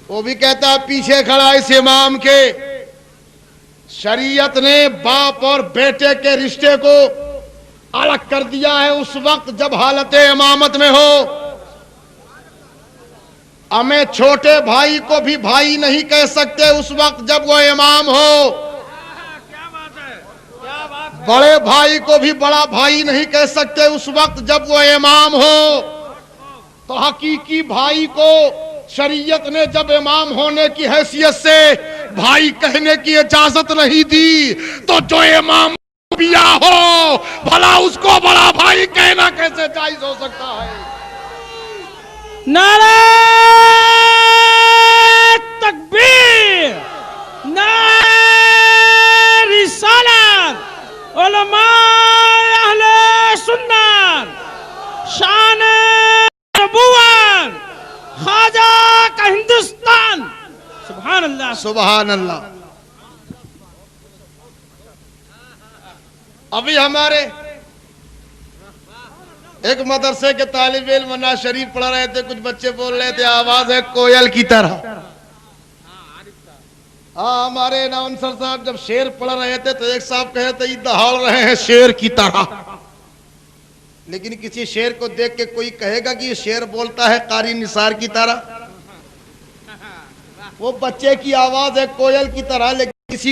وہ بھی کہتا ہے پیچھے کھڑا اس امام کے. شریعت نے باپ اور بیٹے کے رشتے کو الگ کر دیا ہے اس وقت جب حالت امامت میں ہو. ہمیں چھوٹے بھائی کو بھی بھائی نہیں کہہ سکتے اس وقت جب وہ امام ہو. بڑے بھائی کو بھی بڑا بھائی نہیں کہہ سکتے اس وقت جب وہ امام ہو. تو حقیقی بھائی کو شریعت نے جب امام ہونے کی حیثیت سے بھائی کہنے کی اجازت نہیں دی، تو جو امام بیا ہو بھلا اس کو بڑا بھائی کہنا کیسے جائز ہو سکتا ہے؟ نعرہ تکبیر، نعرہ رسالت، علماء اہل سنت، شان نبوت، خواجہ کا ہندوستان. سبحان اللہ، سبحان اللہ. ابھی ہمارے ایک مدرسے کے طالب علم نعت شریف پڑھ رہے تھے، کچھ بچے بول رہے تھے آواز ہے کوئل کی طرح. ہاں، ہمارے اناؤنسر صاحب جب شعر پڑھ رہے تھے تو ایک صاحب کہے تھے یہ دہاڑ رہے ہیں شعر کی طرح. لیکن کسی شعر کو دیکھ کے کوئی کہے گا کہ یہ شعر بولتا ہے قاری نثار کی طرح؟ وہ بچے کی آواز ہے کوئل کی طرح، لیکن کسی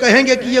کہیں گے کہ یہ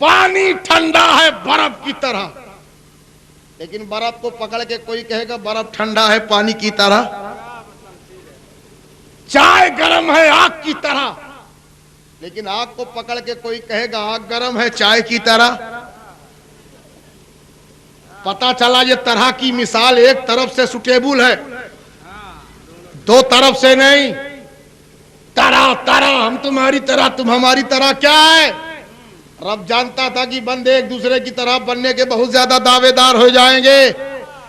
پانی ٹھنڈا ہے برف کی طرح, لیکن برف کو پکڑ کے کوئی کہے گا برف ٹھنڈا ہے پانی کی طرح. چائے گرم ہے آگ کی طرح, لیکن آگ کو پکڑ کے کوئی کہے گا آگ گرم ہے چائے کی طرح. پتا چلا یہ طرح کی مثال ایک طرف سے سوٹیبل ہے, دو طرف سے نہیں. طرح طرح, ہم تمہاری طرح تم ہماری طرح کیا ہے. رب جانتا تھا کہ بندے ایک دوسرے کی طرح بننے کے بہت زیادہ دعوے دار ہو جائیں گے.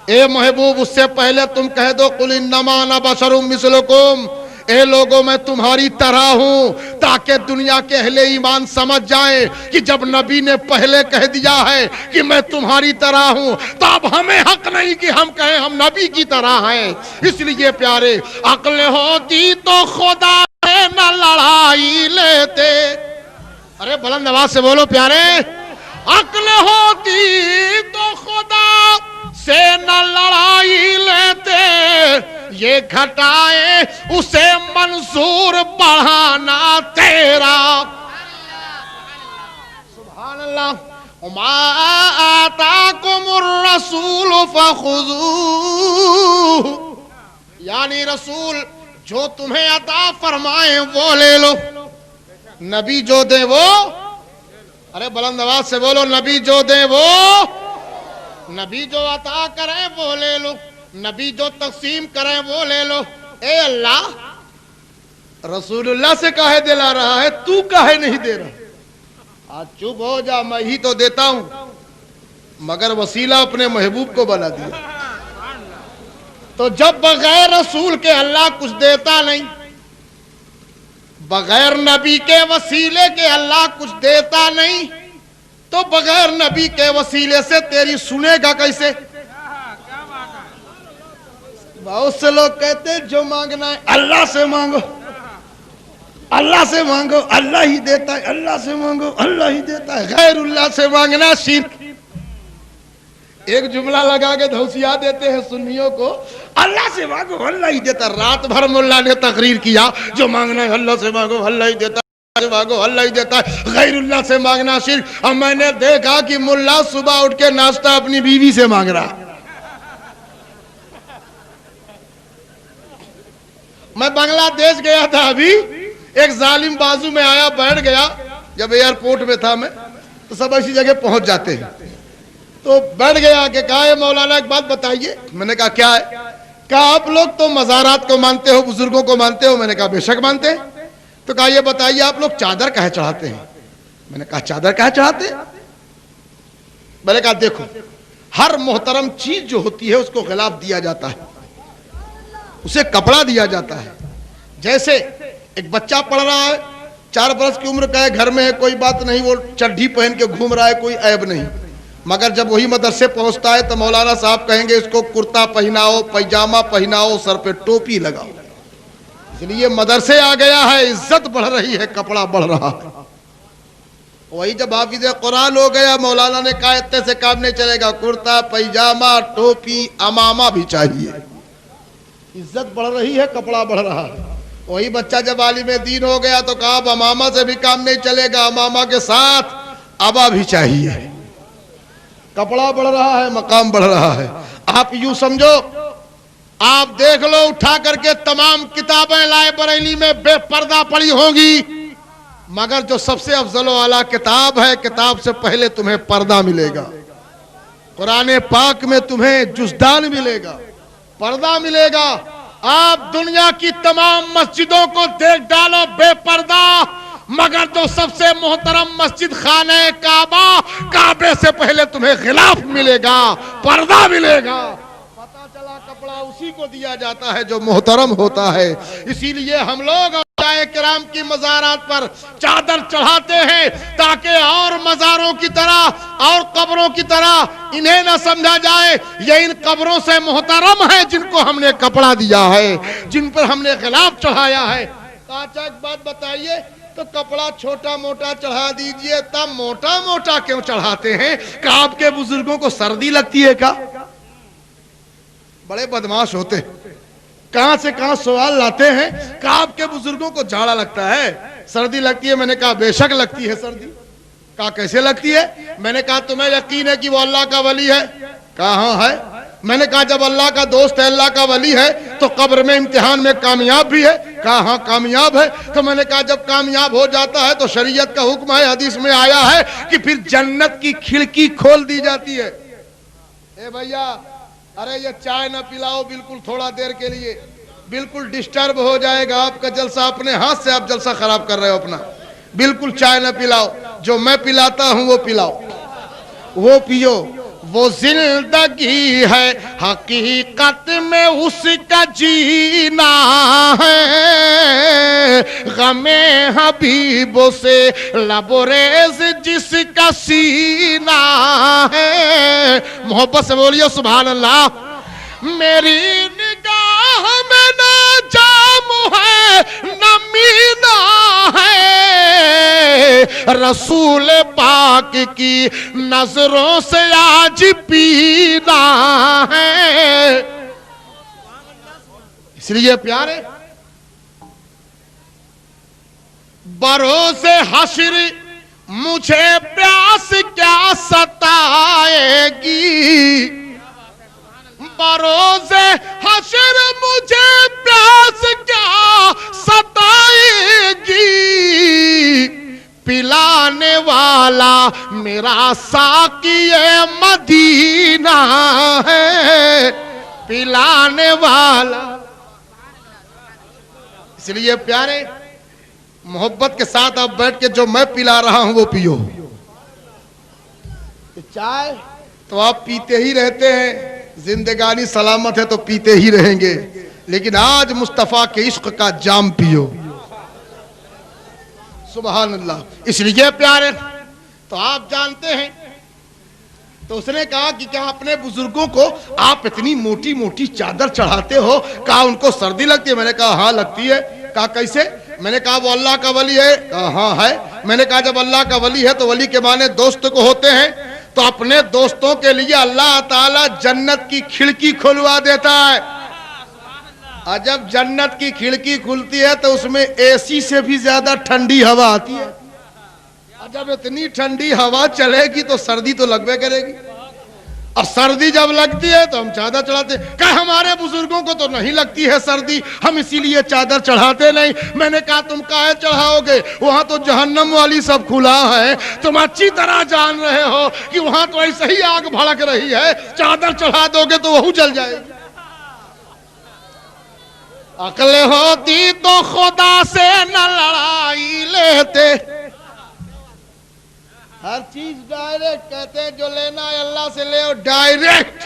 اے محبوب اس سے پہلے تم کہہ دو قل انما انا بشر مثلکم, اے لوگوں میں تمہاری طرح ہوں, تاکہ دنیا کے اہل ایمان سمجھ جائیں کہ جب نبی نے پہلے کہہ دیا ہے کہ میں تمہاری طرح ہوں تو اب ہمیں حق نہیں کہ ہم کہیں ہم نبی کی طرح ہیں. اس لیے پیارے, عقل ہوتی تو خدا سے نہ لڑائی لیتے. ارے بلند آواز سے بولو پیارے. عقل ہوتی تو خدا سے نہ لڑائی لیتے, یہ گھٹائے اسے منصور بڑھانا تیرا. سبحان اللہ. وما آتاکم الرسول فخذوہ, یعنی رسول جو تمہیں عطا فرمائے وہ لے لو. نبی جو دے وہ, ارے بلند آواز سے بولو, نبی جو دے وہ, نبی جو عطا کرے وہ لے لو, نبی جو تقسیم کرے وہ لے لو. اے اللہ, رسول اللہ سے کاہے دلا رہا ہے, تو کاہے نہیں دے رہا. آج چپ ہو جا, میں ہی تو دیتا ہوں, مگر وسیلہ اپنے محبوب کو بنا دیا. تو جب بغیر رسول کے اللہ کچھ دیتا نہیں, بغیر نبی کے وسیلے کے اللہ کچھ دیتا نہیں, تو بغیر نبی کے وسیلے سے تیری سنے گا کیسے. بہت سے لوگ کہتے ہیں جو مانگنا ہے اللہ سے مانگو, اللہ سے مانگو اللہ ہی دیتا ہے, اللہ سے مانگو اللہ ہی دیتا ہے. غیر اللہ سے مانگنا شرک. ایک جملہ لگا کے دھوسیا دیتے ہیں سنیوں کو, اللہ سے مانگو اللہ ہی دیتا. رات بھر مولا نے تقریر کیا جو مانگنا ہے اللہ سے مانگو اللہ ہی دیتا ہے, مانگو اللہ ہی دیتا ہے. غیر اللہ سے مانگنا شرک. اور میں نے دیکھا کہ ملا صبح اٹھ کے ناشتہ اپنی بیوی سے مانگ رہا. میں بنگلہ دیش گیا تھا ابھی, ایک ظالم بازو میں آیا بیٹھ گیا. جب ایئرپورٹ میں تھا میں, تو سب ایسی جگہ پہنچ جاتے ہیں, تو بیٹھ گیا کہ کہا ہے مولانا ایک بات بتائیے. میں نے کہا کیا ہے. کہا آپ لوگ تو مزارات کو مانتے ہو, بزرگوں کو مانتے ہو. میں نے کہا بے شک مانتے ہیں. تو کہا یہ بتائیے آپ لوگ چادر کہاں چڑھاتے ہیں. میں نے کہا چادر کہاں چڑھاتے ہیں. میں نے کہا دیکھو, ہر محترم چیز جو ہوتی ہے اس کو غلاف دیا جاتا ہے, اسے کپڑا دیا جاتا ہے. جیسے ایک بچہ پڑھ رہا ہے, 4 برس کی عمر کا ہے, گھر میں ہے, کوئی بات نہیں, وہ چڈھی پہن کے گھوم رہا ہے, کوئی عیب نہیں. مگر جب وہی مدرسے پہنچتا ہے تو مولانا صاحب کہیں گے اس کو کرتا پہناؤ, پیجامہ پہناؤ, سر پہ ٹوپی لگاؤ. اس لیے مدرسے آ گیا ہے, عزت بڑھ رہی ہے, کپڑا بڑھ رہا ہے. وہی جب حافظ قرآن ہو گیا, مولانا نے کہا اتنے سے کام نہیں چلے گا, کرتا پیجامہ ٹوپی امامہ بھی چاہیے. عزت بڑھ رہی ہے, کپڑا بڑھ رہا ہے. وہی بچہ جب عالم دین ہو گیا تو کہا اب امامہ سے بھی کام نہیں چلے گا, امامہ کے ساتھ ابا بھی چاہیے. کپڑا بڑھ رہا ہے, مقام بڑھ رہا ہے. آپ یوں سمجھو, آپ دیکھ لو اٹھا کر کے تمام کتابیں لائبریری میں بے پردہ پڑی ہوں گی, مگر جو سب سے افضل و اعلیٰ کتاب ہے, کتاب سے پہلے تمہیں پردہ ملے گا. قرآن پاک میں تمہیں جزدان ملے گا, پردہ ملے گا. آپ دنیا کی تمام مسجدوں کو دیکھ ڈالو بے پردہ, مگر جو سب سے محترم مسجد خانہ کعبہ, کعبے سے پہلے تمہیں غلاف ملے گا, پردہ ملے گا. پتہ چلا کپڑا اسی کو دیا جاتا ہے جو محترم ہوتا ہے. اسی لیے ہم لوگ اولیاء کرام کی مزارات پر چادر چڑھاتے ہیں, تاکہ اور مزاروں کی طرح اور قبروں کی طرح انہیں نہ سمجھا جائے یہ ان قبروں سے محترم ہیں جن کو ہم نے کپڑا دیا ہے, جن پر ہم نے غلاف چڑھایا ہے. چاچا ایک بات بتائیے, تو کپڑا چھوٹا موٹا چڑھا دیجئے, تب موٹا موٹا کیوں چڑھاتے ہیں؟ کہ آپ کے بزرگوں کو سردی لگتی ہے کیا؟ بڑے بدماش ہوتے. کہاں سے کہاں سوال لاتے ہیں کہ آپ کے بزرگوں کو جھاڑا لگتا ہے، سردی لگتی ہے؟ میں نے کہا بے شک لگتی ہے سردی۔ کہا کیسے لگتی ہے؟ میں نے کہا تمہیں یقین ہے کہ وہ اللہ کا ولی ہے؟ کہا ہاں ہے۔ میں نے کہا جب اللہ کا دوست ہے، اللہ کا ولی ہے، تو قبر میں امتحان میں کامیاب بھی ہے؟ کہا ہاں کامیاب ہے۔ تو میں نے کہا جب کامیاب ہو جاتا ہے تو شریعت کا حکم ہے، حدیث میں آیا ہے کہ پھر جنت کی کھڑکی کھول دی جاتی ہے۔ اے بھیا، ارے یہ چائے نہ پلاؤ بالکل تھوڑا دیر کے لیے، بالکل ڈسٹرب ہو جائے گا آپ کا جلسہ، اپنے ہاتھ سے آپ جلسہ خراب کر رہے ہو اپنا۔ بالکل چائے نہ پلاؤ، جو میں پلاتا ہوں وہ پلاؤ، وہ پیو۔ وہ زندگی ہے حقیقت میں اس کا جینا ہے، غم حبیب سے لبریز جس کا سینہ ہے۔ محبت سے بولیے سبحان اللہ۔ میری نگاہ میں نہ جام ہے نہ مینا ہے، رسول پاک کی نظروں سے آج پینا ہے۔ اس لیے پیارے، بروز حشر مجھے پیاس کیا ستائے گی، بروز حشر مجھے پیاس کیا ستائے گی، پلانے والا میرا ساقی مدینہ ہے، پلانے والا۔ اس لیے پیارے، محبت کے ساتھ آپ بیٹھ کے جو میں پلا رہا ہوں وہ پیو۔ چائے تو آپ پیتے ہی رہتے ہیں، زندگانی سلامت ہے تو پیتے ہی رہیں گے، لیکن آج مصطفیٰ کے عشق کا جام پیو۔ سبحان اللہ۔ اس لیے پیارے، تو آپ جانتے ہیں، تو اس نے کہا کہ کیا اپنے بزرگوں کو آپ اتنی موٹی موٹی چادر چڑھاتے ہو؟ کہا ان کو سردی لگتی ہے؟ میں نے کہا ہاں لگتی ہے۔ کہا کیسے؟ میں نے کہا وہ اللہ کا ولی ہے؟ کہا ہاں ہے۔ میں نے کہا جب اللہ کا ولی ہے تو ولی کے معنی دوست کو ہوتے ہیں، تو اپنے دوستوں کے لیے اللہ تعالیٰ جنت کی کھڑکی کھلوا دیتا ہے، اور جب جنت کی کھڑکی کھلتی ہے تو اس میں اے سی سے بھی زیادہ ٹھنڈی ہوا آتی ہے، اور جب اتنی ٹھنڈی ہوا چلے گی تو سردی تو لگوے کرے گی، اور سردی جب لگتی ہے تو ہم چادر چڑھاتے ہیں۔ کہ ہمارے بزرگوں کو تو نہیں لگتی ہے سردی، ہم اسی لیے چادر چڑھاتے نہیں۔ میں نے کہا تم کاہے چڑھاؤ گے؟ وہاں تو جہنم والی سب کھلا ہے، تم اچھی طرح جان رہے ہو کہ وہاں تو ایسے ہی آگ بھڑک رہی ہے، چادر چڑھا دو گے تو وہو جل جائے گی۔ عقل ہوتی تو خدا سے نہ لڑائی لیتے، ہر چیز ڈائریکٹ کہتے ہیں، جو لینا ہے اللہ سے لے ڈائریکٹ۔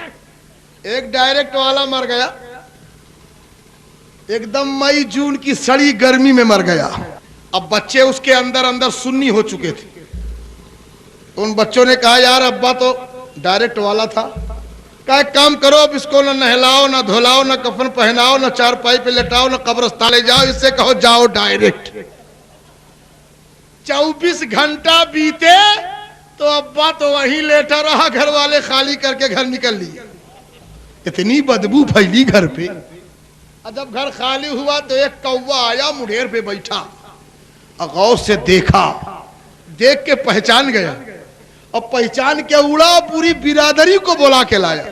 ایک ڈائریکٹ والا مر گیا، ایک دم مئی جون کی سڑی گرمی میں مر گیا۔ اب بچے اس کے اندر اندر سنی ہو چکے تھے، تو ان بچوں نے کہا یار ابا تو ڈائریکٹ والا تھا، کہا ایک کام کرو، اب اس کو نہ نہلاؤ نہ دھلاؤ نہ کفن پہناؤ نہ چارپائی پہ لٹاؤ نہ قبرستان لے جاؤ، اس سے کہو جاؤ ڈائریکٹ۔ 24 گھنٹہ بیتے تو ابا تو وہیں لیٹا رہا، گھر والے خالی کر کے گھر نکل لیے۔ اتنی بدبو پھیلی گھر پہ، اور جب گھر خالی ہوا تو ایک کوا آیا مڈیر پہ بیٹھا، غور سے دیکھا، دیکھ کے پہچان گیا، اور پہچان کے اڑا، پوری برادری کو بلا کے لایا،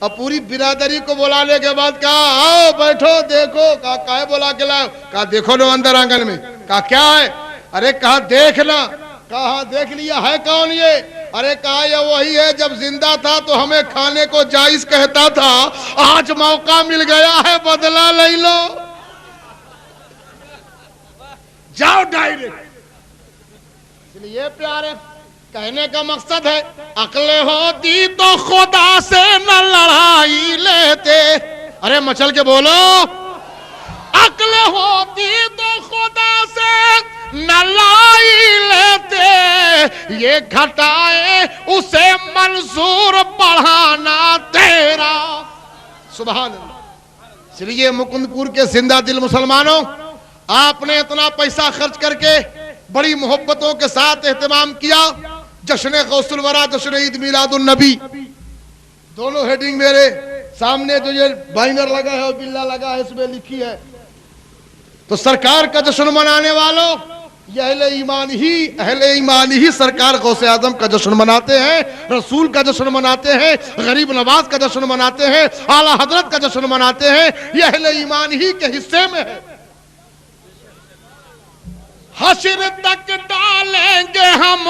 اور پوری برادری کو بلانے کے بعد کہا آؤ بیٹھو دیکھو۔ کہا کہے بلا کے لاؤ؟ کہا دیکھو نو اندر آنگن میں۔ کہا کیا ہے؟ ارے کہا دیکھنا۔ کہا ہاں دیکھ لیا، ہے کون یہ؟ ارے کہا یہ وہی ہے جب زندہ تھا تو ہمیں کھانے کو جائز کہتا تھا، آج موقع مل گیا ہے بدلہ لے لو، جاؤ ڈائریکٹ۔ اس لیے پیارے، کہنے کا مقصد ہے عقل ہوتی تو خدا سے نہ لڑائی لیتے۔ ارے مچل کے بولو، عقل ہوتی تو خدا سے نہ لڑائی لیتے، یہ گھٹائے اسے منظور بڑھانا تیرا۔ سبحان اللہ۔ اس لیے مکند پور کے زندہ دل مسلمانوں، آپ نے اتنا پیسہ خرچ کر کے بڑی محبتوں کے ساتھ اہتمام کیا، جشن غوث الورا، جشن عید میلاد النبی، دونوں ہیڈنگ میرے سامنے جو یہ بائنر لگا ہے اور بلا لگا ہے اس میں لکھی ہے تو سرکار کا جشن منانے والوں یہ اہل ایمان ہی سرکار غوث اعظم کا جشن مناتے ہیں، رسول کا جشن مناتے ہیں، غریب نواز کا جشن مناتے ہیں، اعلیٰ حضرت کا جشن مناتے ہیں، یہ اہل ایمان ہی کے حصے میں ہے۔ حشر تک ڈالیں گے ہم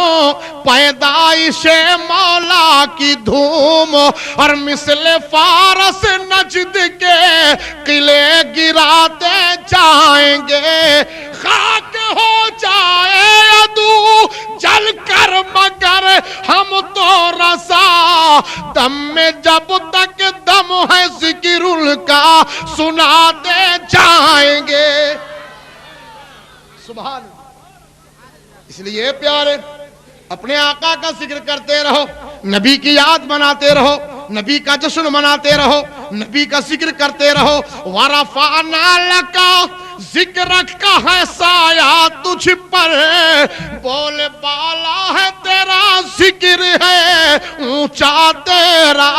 پیدائش مولا کی دھوم، اور مثل فارس نجد کے قلعے گراتے جائیں گے، خاک ہو جائے عدو جل کر مگر ہم تو رسا دم میں جب تک دم ہے ذکر کا سناتے جائیں گے۔ سبحان اللہ۔ اس لیے پیارے اپنے آقا کا ذکر کرتے رہو، نبی کی یاد مناتے رہو، نبی کا جشن مناتے رہو، نبی کا ذکر کرتے رہو۔ وَرَفَعْنَا لَكَ ذکرک کا ہے سایہ تجھ پر، بول بالا ہے تیرا ذکر ہے اونچا تیرا،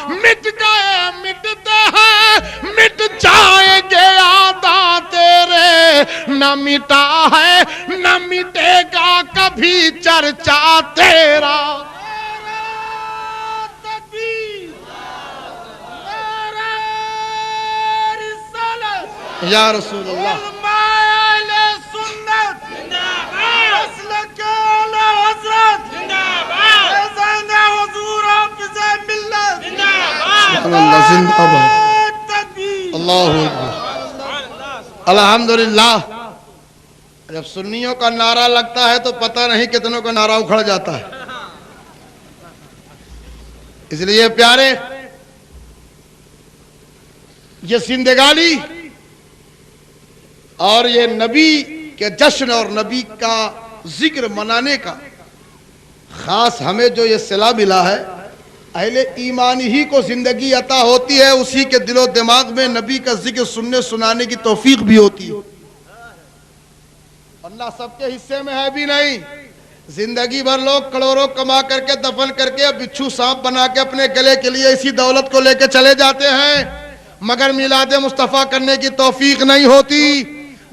مٹ گئے مٹتے ہیں مٹ جائیں گے آدھا تیرے، نہ مٹا ہے نہ مٹے گا کبھی چرچا تیرا۔ یا رسول اللہ اللہ الحمدللہ۔ جب سنیوں کا نعرہ لگتا ہے تو پتہ نہیں کتنوں کا نعرہ اکھڑ جاتا ہے۔ اس لیے پیارے یہ زندگانی اور یہ نبی کے جشن اور نبی کا ذکر منانے کا خاص ہمیں جو یہ صلہ ملا ہے، اہل ایمان ہی کو زندگی عطا ہوتی ہے، اسی کے دل و دماغ میں نبی کا ذکر سننے سنانے کی توفیق بھی ہوتی ہے۔ اللہ سب کے حصے میں ہے بھی نہیں۔ زندگی بھر لوگ کروڑوں کما کر کے دفن کر کے بچھو سانپ بنا کے اپنے گلے کے لیے اسی دولت کو لے کے چلے جاتے ہیں، مگر میلاد مصطفیٰ کرنے کی توفیق نہیں ہوتی۔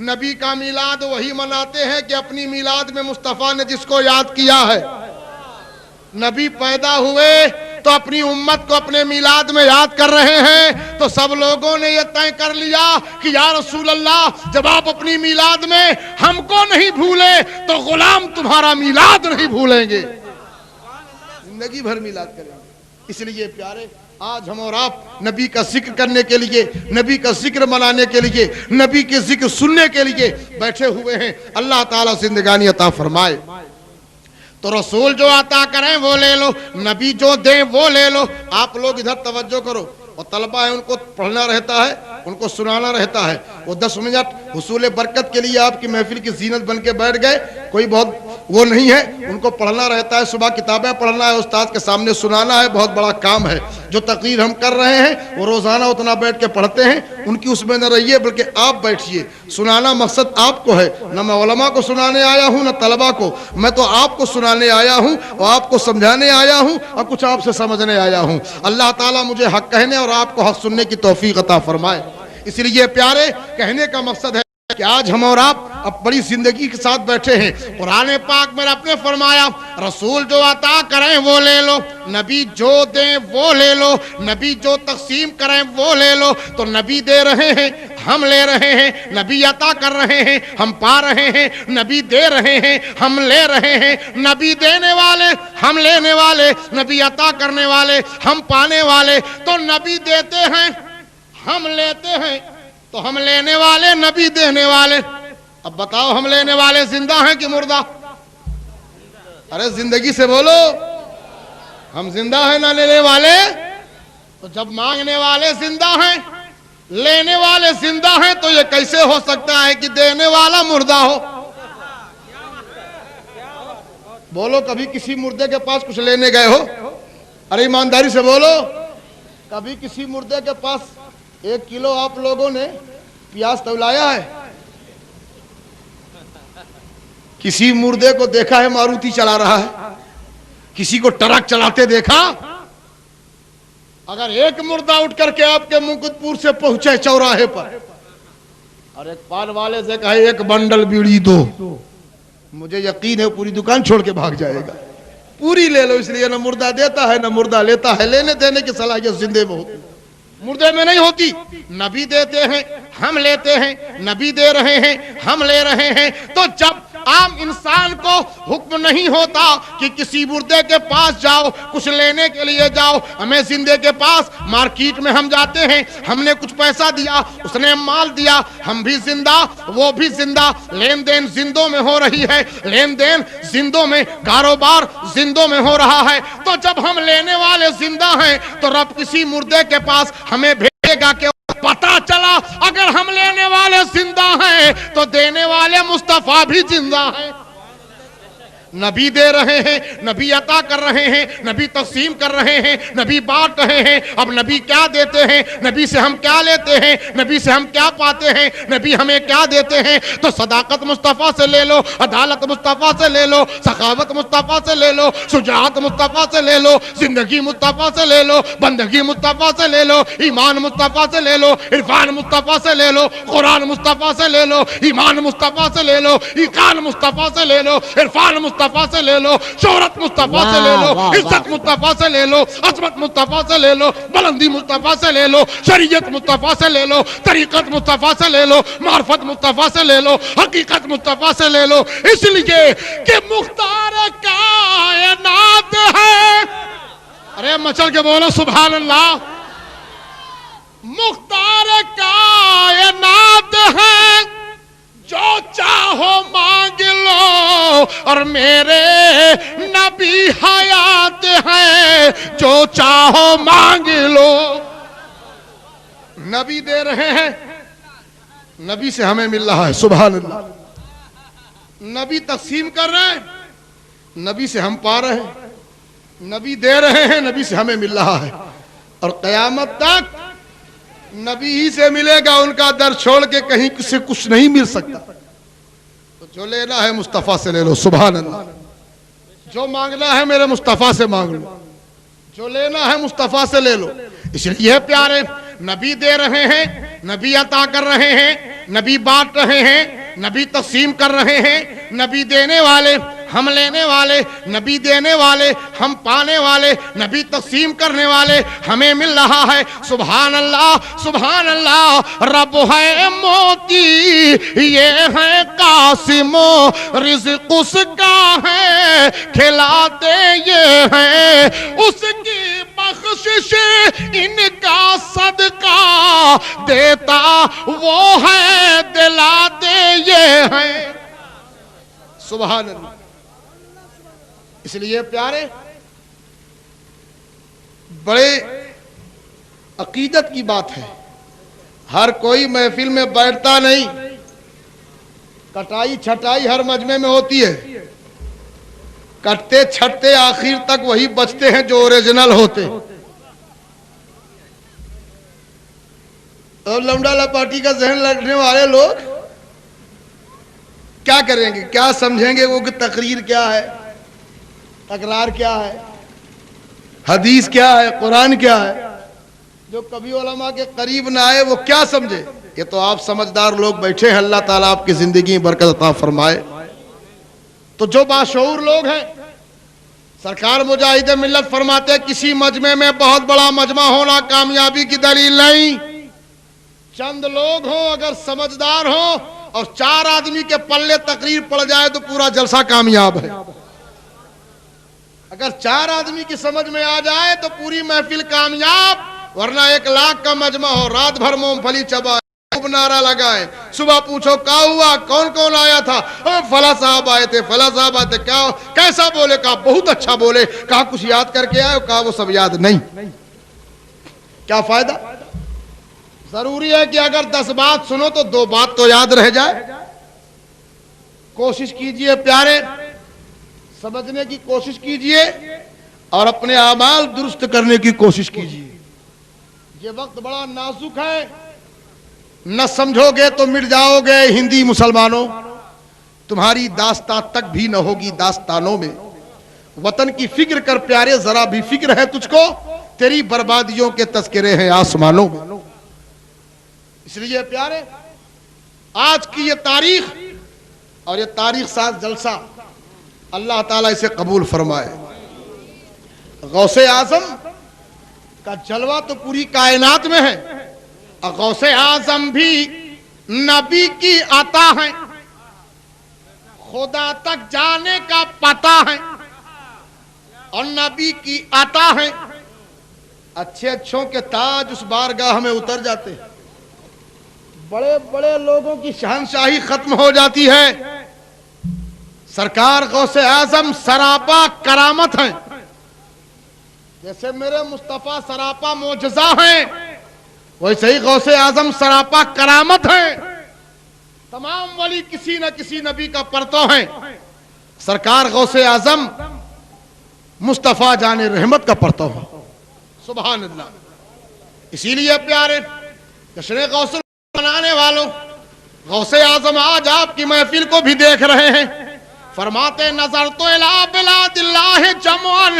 نبی کا میلاد وہی مناتے ہیں کہ اپنی میلاد میں مصطفیٰ نے جس کو یاد کیا ہے۔ نبی پیدا ہوئے تو اپنی امت کو اپنے میلاد میں یاد کر رہے ہیں، تو سب لوگوں نے یہ طے کر لیا کہ یا رسول اللہ جب آپ اپنی میلاد میں ہم کو نہیں بھولے تو غلام تمہارا میلاد نہیں بھولیں گے، زندگی بھر میلاد کریں گے۔ اس لیے پیارے آج ہم اور آپ نبی کا ذکر کرنے کے لیے، نبی کا ذکر منانے کے لیے، نبی کے ذکر سننے کے لیے بیٹھے ہوئے ہیں۔ اللہ تعالیٰ زندگانی عطا فرمائے۔ تو رسول جو عطا کریں وہ لے لو، نبی جو دیں وہ لے لو۔ آپ لوگ ادھر توجہ کرو، اور طلبہ ہیں ان کو پڑھنا رہتا ہے، ان کو سنانا رہتا ہے۔ وہ 10 منٹ حصول برکت کے لیے آپ کی محفل کی زینت بن کے بیٹھ گئے، کوئی بہت وہ نہیں ہے، ان کو پڑھنا رہتا ہے، صبح کتابیں پڑھنا ہے، استاد کے سامنے سنانا ہے، بہت بڑا کام ہے۔ جو تقریر ہم کر رہے ہیں وہ روزانہ اتنا بیٹھ کے پڑھتے ہیں، ان کی اس میں نہ رہیے بلکہ آپ بیٹھیے۔ سنانا مقصد آپ کو ہے، نہ میں علماء کو سنانے آیا ہوں نہ طلبہ کو، میں تو آپ کو سنانے آیا ہوں اور آپ کو سمجھانے آیا ہوں اور کچھ آپ سے سمجھنے آیا ہوں۔ اللہ تعالیٰ مجھے حق کہنے اور آپ کو حق سننے کی توفیق عطا فرمائے۔ اس لیے پیارے کہنے کا مقصد ہے کہ آج ہم اور آپ اب بڑی زندگی کے ساتھ بیٹھے ہیں۔ قرآن پاک میں رب نے فرمایا رسول جو عطا کریں وہ لے لو، نبی جو دیں وہ لے لو، نبی جو تقسیم کریں وہ لے لو۔ تو نبی دے رہے ہیں ہم لے رہے ہیں، نبی عطا کر رہے ہیں ہم پا رہے ہیں، نبی دے رہے ہیں ہم لے رہے ہیں، نبی دینے والے ہم لینے والے، نبی عطا کرنے والے ہم پانے والے۔ تو نبی دیتے ہیں ہم لیتے ہیں، تو ہم لینے والے نبی دینے والے۔ اب بتاؤ ہم لینے والے زندہ ہیں کہ مردہ؟ ارے زندگی سے بولو، ہم زندہ ہیں نہ لینے والے؟ تو جب مانگنے والے زندہ ہیں، لینے والے زندہ ہیں، تو یہ کیسے ہو سکتا ہے کہ دینے والا مردہ ہو؟ بولو کبھی کسی مردے کے پاس کچھ لینے گئے ہو؟ ارے ایمانداری سے بولو، کبھی کسی مردے کے پاس 1 کلو آپ لوگوں نے پیاز تولایا ہے؟ کسی مردے کو دیکھا ہے ماروتی چلا رہا ہے؟ کسی کو ٹرک چلاتے دیکھا؟ اگر ایک مردہ اٹھ کر کے آپ کے منگت سے پہنچے چوراہے پر اور ایک پان والے سے کہے ایک بنڈل بیڑی دو، مجھے یقین ہے پوری دکان چھوڑ کے بھاگ جائے گا. پوری لے لو، اس لیے نہ مردہ دیتا ہے نہ مردہ لیتا ہے. لینے دینے کی صلاحیت زندے میں ہوتی، مردے میں نہیں ہوتی. نبی دیتے ہیں ہم لیتے ہیں، نبی دے رہے ہیں ہم لے رہے ہیں. تو جب عام انسان کو حکم نہیں ہوتا کہ کسی مردے کے پاس جاؤ کچھ لینے کے لیے جاؤ، ہمیں زندے کے پاس مارکیٹ میں ہم جاتے ہیں، ہم نے کچھ پیسہ دیا، اس نے مال دیا، ہم بھی زندہ وہ بھی زندہ، لین دین زندوں میں ہو رہی ہے، لین دین زندوں میں، کاروبار زندوں میں ہو رہا ہے. تو جب ہم لینے والے زندہ ہیں تو رب کسی مردے کے پاس ہمیں بھیجے گا کہ پتا چلا اگر ہم لینے والے زندہ ہیں تو دینے والے مصطفیٰ بھی زندہ ہیں. نبی دے رہے ہیں، نبی عطا کر رہے ہیں، نبی تقسیم کر رہے ہیں، نبی بانٹ رہے ہیں. اب نبی کیا دیتے ہیں، نبی سے ہم کیا لیتے ہیں، نبی سے ہم کیا پاتے ہیں، نبی ہمیں کیا دیتے ہیں. تو صداقت مصطفیٰ سے لے لو، عدالت مصطفیٰ سے لے لو، سخاوت مصطفیٰ سے لے لو، شجاعت مصطفیٰ سے لے لو، زندگی مصطفیٰ سے لے لو، بندگی مصطفیٰ سے لے لو، ایمان مصطفیٰ سے لے لو، عرفان مصطفیٰ سے لے لو، قرآن مصطفیٰ سے لے لو، ایمان مصطفیٰ سے لے لو، ایقان مصطفیٰ سے لے لو، عرفان مصطفیٰ سے لے لو، شہرت مصطفیٰ سے لے لو، عزت مصطفیٰ سے لے لو، عظمت مصطفیٰ سے لے لو، بلندی مصطفیٰ سے لے لو، شریعت مصطفیٰ سے لے لو، طریقت مصطفیٰ سے لے لو، معرفت مصطفیٰ سے لے لو، حقیقت مصطفیٰ سے لے لو. اس لیے کہ مختار کائنات ہے. ارے مچل کے بولو سبحان اللہ. مختار کائنات ہے، جو چاہو مانگ لو، اور میرے نبی حیات ہیں، جو چاہو مانگ لو. نبی دے رہے ہیں، نبی سے ہمیں مل رہا ہے. سبحان اللہ. نبی تقسیم کر رہے ہیں، نبی سے ہم پا رہے ہیں. نبی دے رہے ہیں، نبی سے ہمیں مل رہا ہے. اور قیامت تک نبی ہی سے ملے گا. ان کا در چھوڑ کے کہیں سے کچھ نہیں مل سکتا. تو جو لینا ہے مصطفیٰ سے لے لو. سبحان اللہ. جو مانگنا ہے میرے مصطفیٰ سے مانگ لو، جو لینا ہے مصطفیٰ سے لے لو. اس لیے پیارے نبی دے رہے ہیں، نبی عطا کر رہے ہیں، نبی بانٹ رہے ہیں، نبی تقسیم کر رہے ہیں. نبی دینے والے، ہم لینے والے، نبی دینے والے، ہم پانے والے، نبی تقسیم کرنے والے، ہمیں مل رہا ہے. سبحان اللہ سبحان اللہ. رب ہے موتی، یہ ہے قاسم، رزق اس کا ہے، کھلاتے یہ ہیں اس کی بخشش، ان کا صدقہ دیتا وہ ہے، دلاتے یہ ہیں. سبحان اللہ. اس لیے پیارے بڑے عقیدت کی بات ہے. ہر کوئی محفل میں بیٹھتا نہیں. کٹائی چھٹائی ہر مجمع میں ہوتی ہے. کٹتے چھٹتے آخر تک وہی بچتے ہیں جو اوریجنل ہوتے. اور لمڈالا پارٹی کا ذہن لگنے والے لوگ کیا کریں گے، کیا سمجھیں گے وہ کہ تقریر کیا ہے، تکرار کیا ہے، حدیث کیا ہے، قرآن کیا ہے. جو کبھی علماء کے قریب نہ آئے وہ کیا سمجھے. یہ تو آپ سمجھدار لوگ بیٹھے ہیں، اللہ تعالیٰ آپ کی زندگی میں برکت عطا فرمائے. تو جو باشعور لوگ ہیں، سرکار مجاہد ملت فرماتے کسی مجمع میں بہت بڑا مجمع ہونا کامیابی کی دلیل نہیں. چند لوگ ہوں اگر سمجھدار ہوں اور 4 آدمی کے پلے تقریر پڑ جائے تو پورا جلسہ کامیاب ہے. اگر 4 آدمی کی سمجھ میں آ جائے تو پوری محفل کامیاب. ورنہ 1 لاکھ کا مجمع ہو، رات بھر مونگ پھلی چبائے، خوب نعرہ لگائے، صبح پوچھو کیا ہوا، کون کون آیا تھا، فلاں صاحب آئے تھے، فلاں صاحب آئے تھے، کیا کیسا بولے، کہا بہت اچھا بولے، کہا کچھ یاد کر کے آئے، کہا وہ سب یاد نہیں. کیا فائدہ. ضروری ہے کہ اگر 10 بات سنو تو 2 بات تو یاد رہ جائے. کوشش کیجئے پیارے، سمجھنے کی کوشش کیجئے اور اپنے اعمال درست کرنے کی کوشش کیجئے. یہ وقت بڑا نازک ہے. نہ سمجھو گے تو مٹ جاؤ گے. ہندی مسلمانوں، تمہاری داستان تک بھی نہ ہوگی داستانوں میں. وطن کی فکر کر پیارے، ذرا بھی فکر ہے تجھ کو تیری بربادیوں کے تذکرے ہیں آسمانوں میں. اس لیے پیارے آج کی یہ تاریخ اور یہ تاریخ ساز جلسہ اللہ تعالیٰ اسے قبول فرمائے. غوث اعظم کا جلوہ تو پوری کائنات میں ہے. غوث اعظم بھی نبی کی عطا ہے, خدا تک جانے کا پتہ ہے اور نبی کی عطا ہے. اچھے اچھوں کے تاج اس بارگاہ میں اتر جاتے ہیں, بڑے بڑے لوگوں کی شہنشاہی ختم ہو جاتی ہے. سرکار غوث اعظم سراپا کرامت ہیں. جیسے میرے مصطفیٰ سراپا معجزہ ہیں, ویسے ہی غوث اعظم سراپا کرامت ہیں. تمام ولی کسی نہ کسی نبی کا پرتو ہیں. سرکار غوث اعظم مصطفیٰ جان رحمت کا پرتو ہے. سبحان اللہ. اسی لیے پیارے جشن غوث منانے والوں, غوث اعظم آج آپ کی محفل کو بھی دیکھ رہے ہیں. فرماتے نظر تو الہ بلاد اللہ جمعن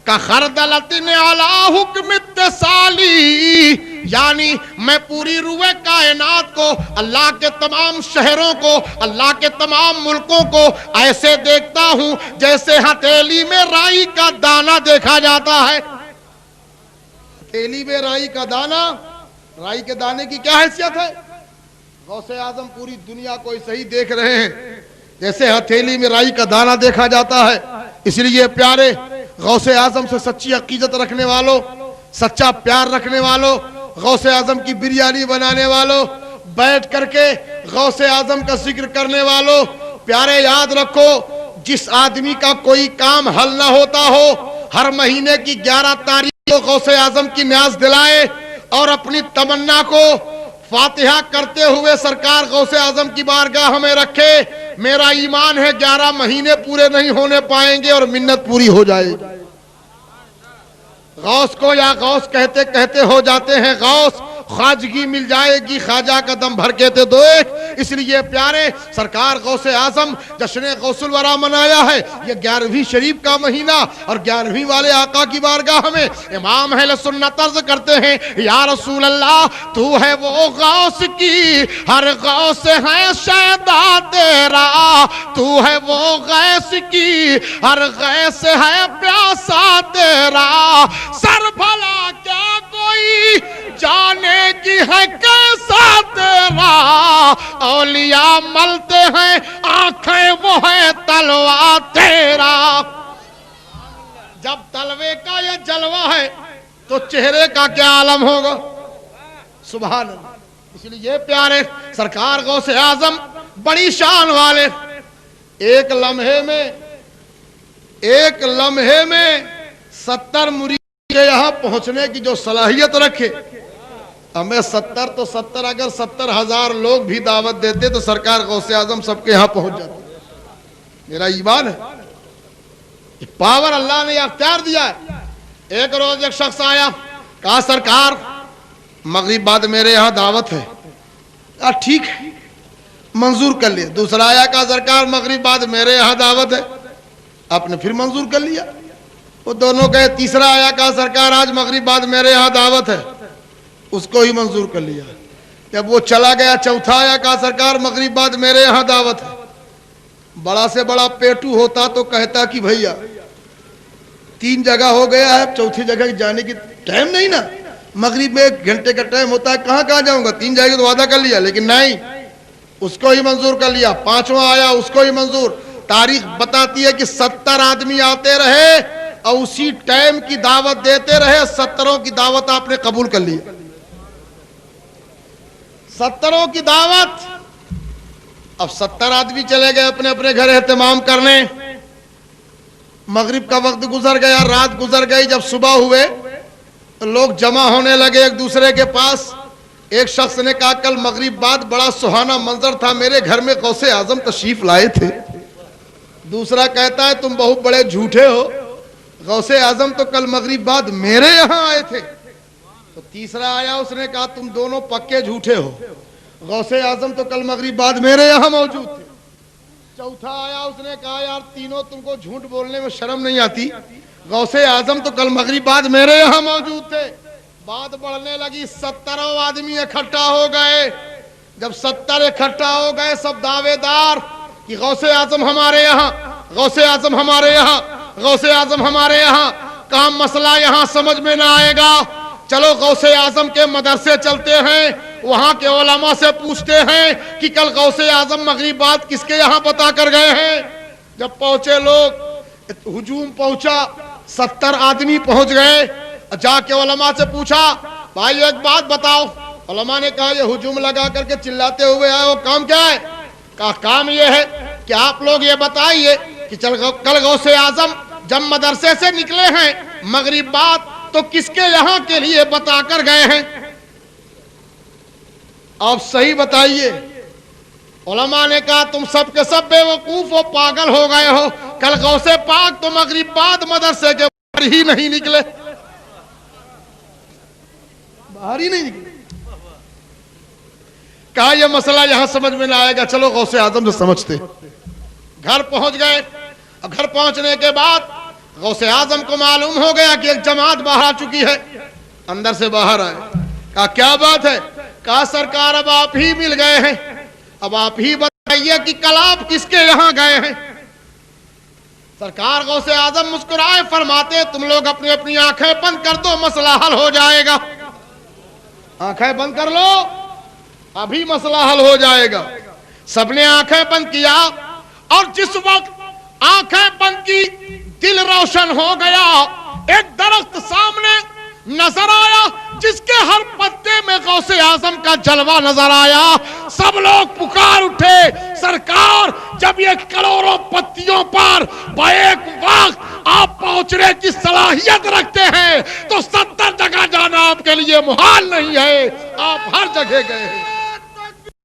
کا خردلت علی حکم اتصالی, یعنی میں پوری روح کائنات کو, اللہ کے تمام شہروں کو, اللہ کے تمام ملکوں کو ایسے دیکھتا ہوں جیسے ہتھیلی میں رائی کا دانہ دیکھا جاتا ہے. ہتھیلی میں رائی کا دانہ, رائی کے دانے کی کیا حیثیت ہے؟ غوث اعظم پوری دنیا کو ایسے ہی دیکھ رہے ہیں جیسے ہتھیلی میں رائی کا دانہ دیکھا جاتا ہے. اس لیے پیارے غوث اعظم سے سچی عقیدت رکھنے والوں, سچا پیار رکھنے والوں, غوث اعظم کی بریانی بنانے والوں, بیٹھ کر کے غوث اعظم کا ذکر کرنے والوں, پیارے یاد رکھو جس آدمی کا کوئی کام حل نہ ہوتا ہو, ہر مہینے کی 11 تاریخ کو غوث اعظم کی نیاز دلائے اور اپنی تمنا کو فاتحہ کرتے ہوئے سرکار غوث اعظم کی بارگاہ میں رکھے. میرا ایمان ہے 11 مہینے پورے نہیں ہونے پائیں گے اور منت پوری ہو جائے گی. غوث کو یا غوث کہتے کہتے ہو جاتے ہیں غوث, خواجگی مل جائے گی خواجہ کا دم بھر کے تے دو ایک. اس لیے پیارے سرکار غوث اعظم جشن غوث الورا منایا ہے. یہ 11ویں شریف کا مہینہ اور 11ویں والے آقا کی بارگاہ میں امام اہل سنت عرض کرتے ہیں یا رسول اللہ تو ہے وہ غوث کی ہر غوث ہے شیدا تیرا, تو ہے وہ غیث کی ہر غیث ہے پیاسا تیرا. سر بھلا کیا کوئی جانے کی ہے کیسا تیرا, اولیاء ملتے ہیں آنکھیں وہ ہے تلوہ تیرا. جب تلوے کا یہ جلوہ ہے تو چہرے کا کیا عالم ہوگا. سبحان اللہ. اس لیے پیارے سرکار غوث اعظم بڑی شان والے, ایک لمحے میں 70 مرید کے یہاں پہنچنے کی جو صلاحیت رکھے. ہمیں 70 تو 70 اگر 70,000 لوگ بھی دعوت دیتے تو سرکار غوث اعظم سب کے یہاں پہنچ جاتے. میرا ایمان ہے پاور اللہ نے اختیار دیا ہے. ایک روز ایک شخص آیا, کہا سرکار مغرب بعد میرے یہاں دعوت ہے. کہا ٹھیک ہے منظور کر لیا. دوسرا آیا, کہا سرکار مغرب بعد میرے یہاں دعوت ہے. آپ نے پھر منظور کر لیا. وہ دونوں گئے. تیسرا آیا, کہا سرکار آج مغرب بعد میرے یہاں دعوت ہے. اس کو ہی منظور کر لیا. جب وہ چلا گیا چوتھا آیا, کہا سرکار مغرب بعد میرے یہاں دعوت ہے. بڑا سے بڑا پیٹو ہوتا تو کہتا کہ بھیا 3 جگہ ہو گیا ہے, چوتھی جگہ جانے کی ٹائم نہیں نا, مغرب میں 1 گھنٹے کا ٹائم ہوتا ہے, کہاں جاؤں گا, 3 جگہ تو وعدہ کر لیا. لیکن نہیں, اس کو ہی منظور کر لیا. 5واں آیا, اس کو ہی منظور. تاریخ بتاتی ہے کہ 70 آدمی آتے رہے اور اسی ٹائم کی دعوت دیتے رہے. 70 کی دعوت آپ نے قبول کر لی. 70 کی دعوت. اب 70 آدمی چلے گئے اپنے اپنے گھر اہتمام کرنے. مغرب کا وقت گزر گیا, رات گزر گئی. جب صبح ہوئے تو لوگ جمع ہونے لگے ایک دوسرے کے پاس. ایک شخص نے کہا کل مغرب بعد بڑا سہانا منظر تھا, میرے گھر میں غوث اعظم تشریف لائے تھے. دوسرا کہتا ہے تم بہت بڑے جھوٹے ہو, غوث اعظم تو کل مغرب بعد میرے یہاں آئے تھے. تو تیسرا آیا, اس نے کہا تم دونوں پکے جھوٹے ہو, غوث اعظم تو کل مغرب بعد میرے یہاں موجود تھے. چوتھا آیا, اس نے کہا یار تینوں تم کو جھوٹ بولنے میں شرم نہیں آتی, غوث اعظم تو کل مغرب بعد میرے یہاں موجود تھے. بات بڑھنے لگی, 70 آدمی اکٹھا ہو گئے. جب 70 اکٹھا ہو گئے, سب دعوے دار کہ غوث اعظم ہمارے یہاں, غوث اعظم ہمارے یہاں, غوث اعظم ہمارے یہاں. کام مسئلہ یہاں سمجھ میں نہ آئے گا, چلو غوث اعظم کے مدرسے چلتے ہیں, وہاں کے علماء سے پوچھتے ہیں کہ کل غوث اعظم مغرب بعد کس کے یہاں بتا کر گئے ہیں. جب پہنچے لوگ, ہجوم پہنچا, 70 آدمی پہنچ گئے. جا کے علماء سے پوچھا, بھائی ایک بات بتاؤ. علماء نے کہا یہ ہجوم لگا کر کے چلاتے ہوئے آئے وہ کام کیا ہے؟ کہا کام یہ ہے کہ آپ لوگ یہ بتائیے کہ کل غوث اعظم جب مدرسے سے نکلے ہیں مغرب بعد تو کس کے یہاں کے لیے بتا کر گئے ہیں؟ آپ صحیح بتائیے. علماء نے کہا تم سب کے سب بے وقوف ہو, پاگل ہو گئے ہو. کل غوث پاک تو مغرب بعد مدرسے کے باہر ہی نہیں نکلے, باہر ہی نہیں نکلے. کہا یہ مسئلہ یہاں سمجھ میں نہ آئے گا, چلو غوث اعظم سے سمجھتے. گھر پہنچ گئے. گھر پہنچنے کے بعد غوث اعظم کو معلوم ہو گیا کہ ایک جماعت باہر آ چکی ہے. اندر سے باہر آئے. کہا کیا بات ہے؟ کہا سرکار اب آپ ہی مل گئے ہیں, اب آپ ہی بتائیے کہ کل آپ کس کے یہاں گئے ہیں؟ سرکار غوث اعظم مسکرائے, فرماتے تم لوگ اپنی اپنی آنکھیں بند کر دو, مسئلہ حل ہو جائے گا. آنکھیں بند کر لو, ابھی مسئلہ حل ہو جائے گا. سب نے آنکھیں بند کیا, اور جس وقت آنکھیں بند کی دل روشن ہو گیا. ایک درخت سامنے نظر آیا جس کے ہر پتے میں غوث اعظم کا جلوہ نظر آیا. سب لوگ پکار اٹھے, سرکار جب یہ کروڑوں پتیوں پر بیک وقت آپ پہنچنے کی صلاحیت رکھتے ہیں تو 70 جگہ جانا آپ کے لیے محال نہیں ہے, آپ ہر جگہ گئے ہیں.